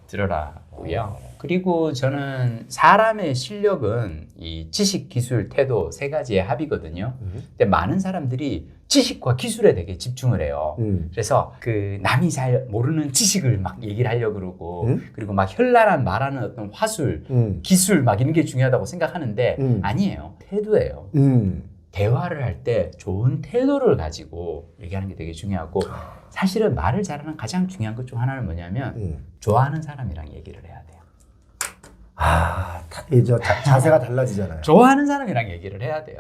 들어라고요. 그리고 저는 사람의 실력은 이 지식, 기술, 태도 세 가지의 합이거든요. 근데 많은 사람들이 지식과 기술에 되게 집중을 해요. 그래서 그 남이 잘 모르는 지식을 막 얘기를 하려고 그러고 그리고 막 현란한 말하는 어떤 화술, 기술 막 이런 게 중요하다고 생각하는데 아니에요. 태도예요. 대화를 할 때 좋은 태도를 가지고 얘기하는 게 되게 중요하고 사실은 말을 잘하는 가장 중요한 것 중 하나는 뭐냐면 좋아하는 사람이랑 얘기를 해야 돼요. 자세가 달라지잖아요. 좋아하는 사람이랑 얘기를 해야 돼요.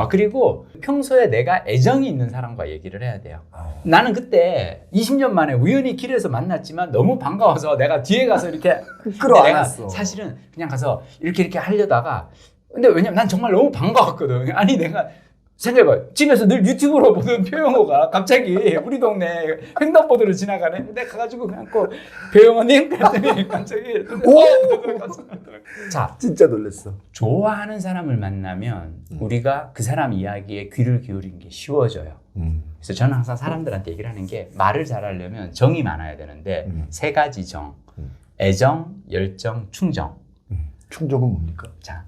그리고 평소에 내가 애정이 있는 사람과 얘기를 해야 돼요. 나는 그때 20년 만에 우연히 길에서 만났지만 너무 반가워서 내가 뒤에 가서 이렇게 끌어안았어. 사실은 그냥 가서 이렇게 하려다가 근데 왜냐면 난 정말 너무 반가웠거든. 아니 내가 생각해봐. 집에서 늘 유튜브로 보던 표영호가 갑자기 우리 동네 횡단보도로 지나가네. 내가 가가지고 그냥 꼭 표영호님 그랬더니 갑자기 자, 진짜 놀랐어. 좋아하는 사람을 만나면 우리가 그 사람 이야기에 귀를 기울이는 게 쉬워져요. 그래서 저는 항상 사람들한테 얘기를 하는 게 말을 잘하려면 정이 많아야 되는데 세 가지 정. 애정, 열정, 충정. 충족은 뭡니까? 자,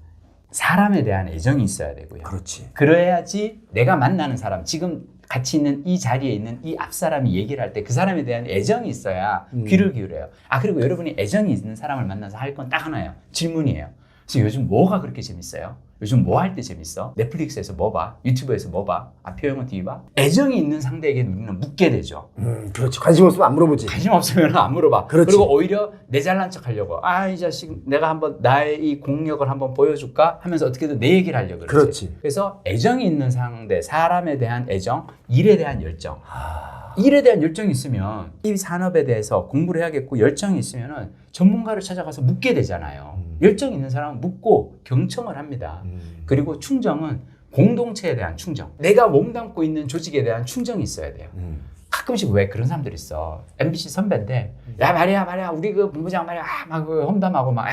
사람에 대한 애정이 있어야 되고요. 그렇지. 그래야지 내가 만나는 사람, 지금 같이 있는 이 자리에 있는 이 앞사람이 얘기를 할 때 그 사람에 대한 애정이 있어야 귀를 기울여요. 아, 그리고 여러분이 애정이 있는 사람을 만나서 할 건 딱 하나예요. 질문이에요. 그래서 요즘 뭐가 그렇게 재밌어요? 요즘 뭐 할 때 재밌어? 넷플릭스에서 뭐 봐? 유튜브에서 뭐 봐? 아, 표영은 TV 봐? 애정이 있는 상대에게 우리는 묻게 되죠. 그렇지. 관심 없으면 안 물어보지. 관심 없으면 안 물어봐. 그렇지. 그리고 오히려 내 잘난 척 하려고. 아, 이 자식 내가 한번 나의 이 공력을 한번 보여줄까? 하면서 어떻게든 내 얘기를 하려고 그러지. 그렇지. 그래서 애정이 있는 상대, 사람에 대한 애정, 일에 대한 열정. 일에 대한 열정이 있으면 이 산업에 대해서 공부를 해야겠고 열정이 있으면 전문가를 찾아가서 묻게 되잖아요. 열정이 있는 사람은 묻고 경청을 합니다. 그리고 충정은 공동체에 대한 충정. 내가 몸담고 있는 조직에 대한 충정이 있어야 돼요. 가끔씩 왜 그런 사람들 있어. MBC 선배인데 야 말이야 우리 그 본부장 말이야 막 그 험담하고 막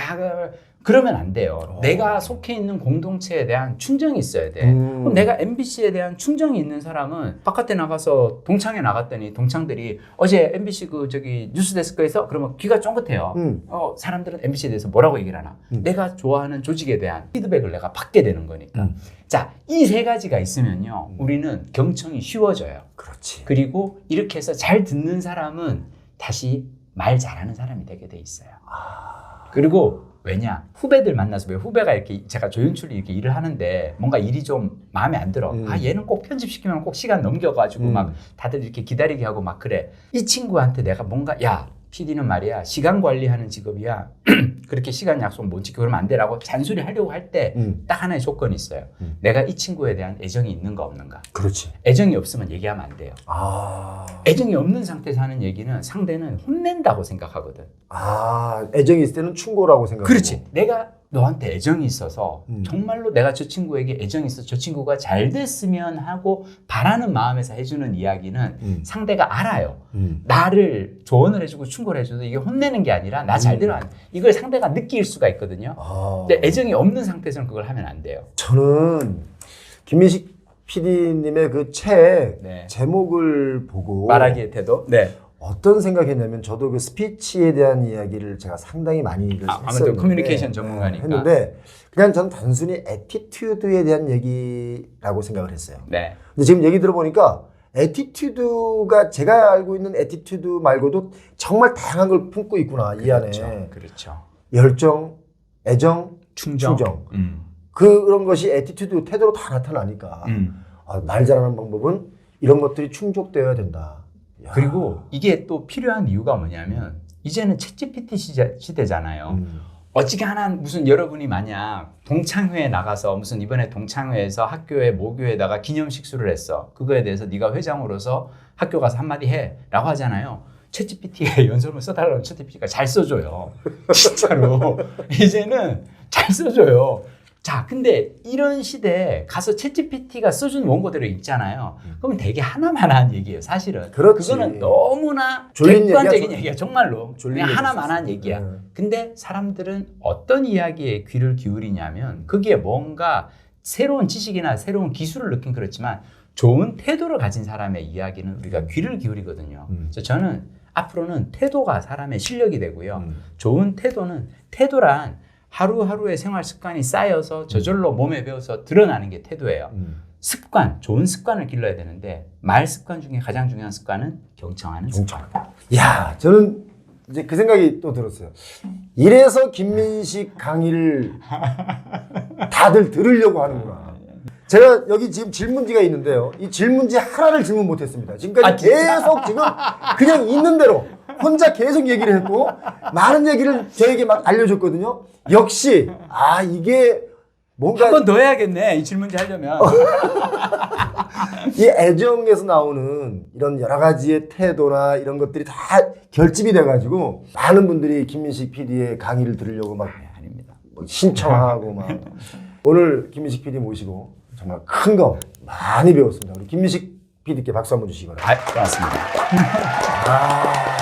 그러면 안 돼요. 내가 속해 있는 공동체에 대한 충정이 있어야 돼. 그럼 내가 MBC에 대한 충정이 있는 사람은 바깥에 나가서 동창회 나갔더니 동창들이 어제 MBC 그 저기 뉴스데스크에서 그러면 귀가 쫑긋해요. 사람들은 MBC에 대해서 뭐라고 얘기를 하나? 내가 좋아하는 조직에 대한 피드백을 내가 받게 되는 거니까. 자, 이 세 가지가 있으면요, 우리는 경청이 쉬워져요. 그렇지. 그리고 이렇게 해서 잘 듣는 사람은 다시 말 잘하는 사람이 되게 돼 있어요. 그리고 왜냐? 후배들 만나서 왜 후배가 이렇게 제가 조연출이 이렇게 일을 하는데 뭔가 일이 좀 마음에 안 들어. 아, 얘는 꼭 편집시키면 꼭 시간 넘겨가지고 막 다들 이렇게 기다리게 하고 막 그래. 이 친구한테 내가 뭔가 야, PD는 말이야 시간 관리하는 직업이야. 그렇게 시간 약속 못 지키고 그러면 안 되라고 잔소리 하려고 할 때 딱 하나의 조건이 있어요. 내가 이 친구에 대한 애정이 있는가 없는가. 그렇지. 애정이 없으면 얘기하면 안 돼요. 아, 애정이 없는 상태에서 하는 얘기는 상대는 혼낸다고 생각하거든. 애정이 있을 때는 충고라고 생각하고. 그렇지. 내가 너한테 애정이 있어서 정말로 내가 저 친구에게 애정이 있어서 저 친구가 잘 됐으면 하고 바라는 마음에서 해주는 이야기는 상대가 알아요. 나를 조언을 해주고 충고를 해줘도 이게 혼내는 게 아니라 나 잘 되라. 이걸 상대가 느낄 수가 있거든요. 근데 애정이 없는 상태에서는 그걸 하면 안 돼요. 저는 김민식 PD님의 그 책 네. 제목을 보고 말하기의 태도. 네. 어떤 생각했냐면 저도 그 스피치에 대한 이야기를 제가 상당히 많이 했었는데 아무래도 커뮤니케이션 전문가니까. 했는데 그냥 저는 단순히 애티튜드에 대한 얘기라고 생각을 했어요. 네. 근데 지금 얘기 들어보니까 애티튜드가 제가 알고 있는 애티튜드 말고도 정말 다양한 걸 품고 있구나. 이 안에. 그렇죠. 열정, 애정, 충정. 그런 것이 애티튜드 태도로 다 나타나니까 말 잘하는 방법은 이런 것들이 충족되어야 된다. 야. 그리고 이게 또 필요한 이유가 뭐냐면 이제는 챗GPT 시대잖아요. 어지간한 무슨 여러분이 만약 동창회에 나가서 무슨 이번에 동창회에서 학교에 모교에다가 기념식수를 했어. 그거에 대해서 네가 회장으로서 학교 가서 한마디 해 라고 하잖아요. 챗GPT에 연설문 써달라는 챗GPT가 잘 써줘요. 진짜로. 이제는 잘 써줘요. 자, 근데 이런 시대에 가서 챗GPT가 써준 원고대로 읽잖아요. 그러면 되게 하나만한 얘기예요, 사실은. 그렇지. 그거는 너무나 졸린 객관적인 얘기야, 얘기야, 정말로. 그냥 하나만한 얘기야. 근데 사람들은 어떤 이야기에 귀를 기울이냐면 그게 뭔가 새로운 지식이나 새로운 기술을 느낀 그렇지만 좋은 태도를 가진 사람의 이야기는 우리가 귀를 기울이거든요. 그래서 저는 앞으로는 태도가 사람의 실력이 되고요. 좋은 태도란 하루하루의 생활 습관이 쌓여서 저절로 몸에 배어서 드러나는 게 태도예요. 습관, 좋은 습관을 길러야 되는데 말 습관 중에 가장 중요한 습관은 경청하는 습관. 야, 저는 이제 그 생각이 또 들었어요. 이래서 김민식 강의를 다들 들으려고 하는구나. 제가 여기 지금 질문지가 있는데요. 이 질문지 하나를 질문 못했습니다. 지금까지 계속 지금 그냥 있는 대로 혼자 계속 얘기를 했고 많은 얘기를 저에게 막 알려줬거든요. 역시 이게 뭔가 한 번 더 해야겠네, 이 질문지 하려면. 이 애정에서 나오는 이런 여러 가지의 태도나 이런 것들이 다 결집이 돼가지고 많은 분들이 김민식 PD의 강의를 들으려고 막 아닙니다. 신청하고 막 오늘 김민식 PD 모시고 정말 큰 거 많이 배웠습니다. 우리 김민식 PD께 박수 한번 주시기 바랍니다. 고맙습니다. 아.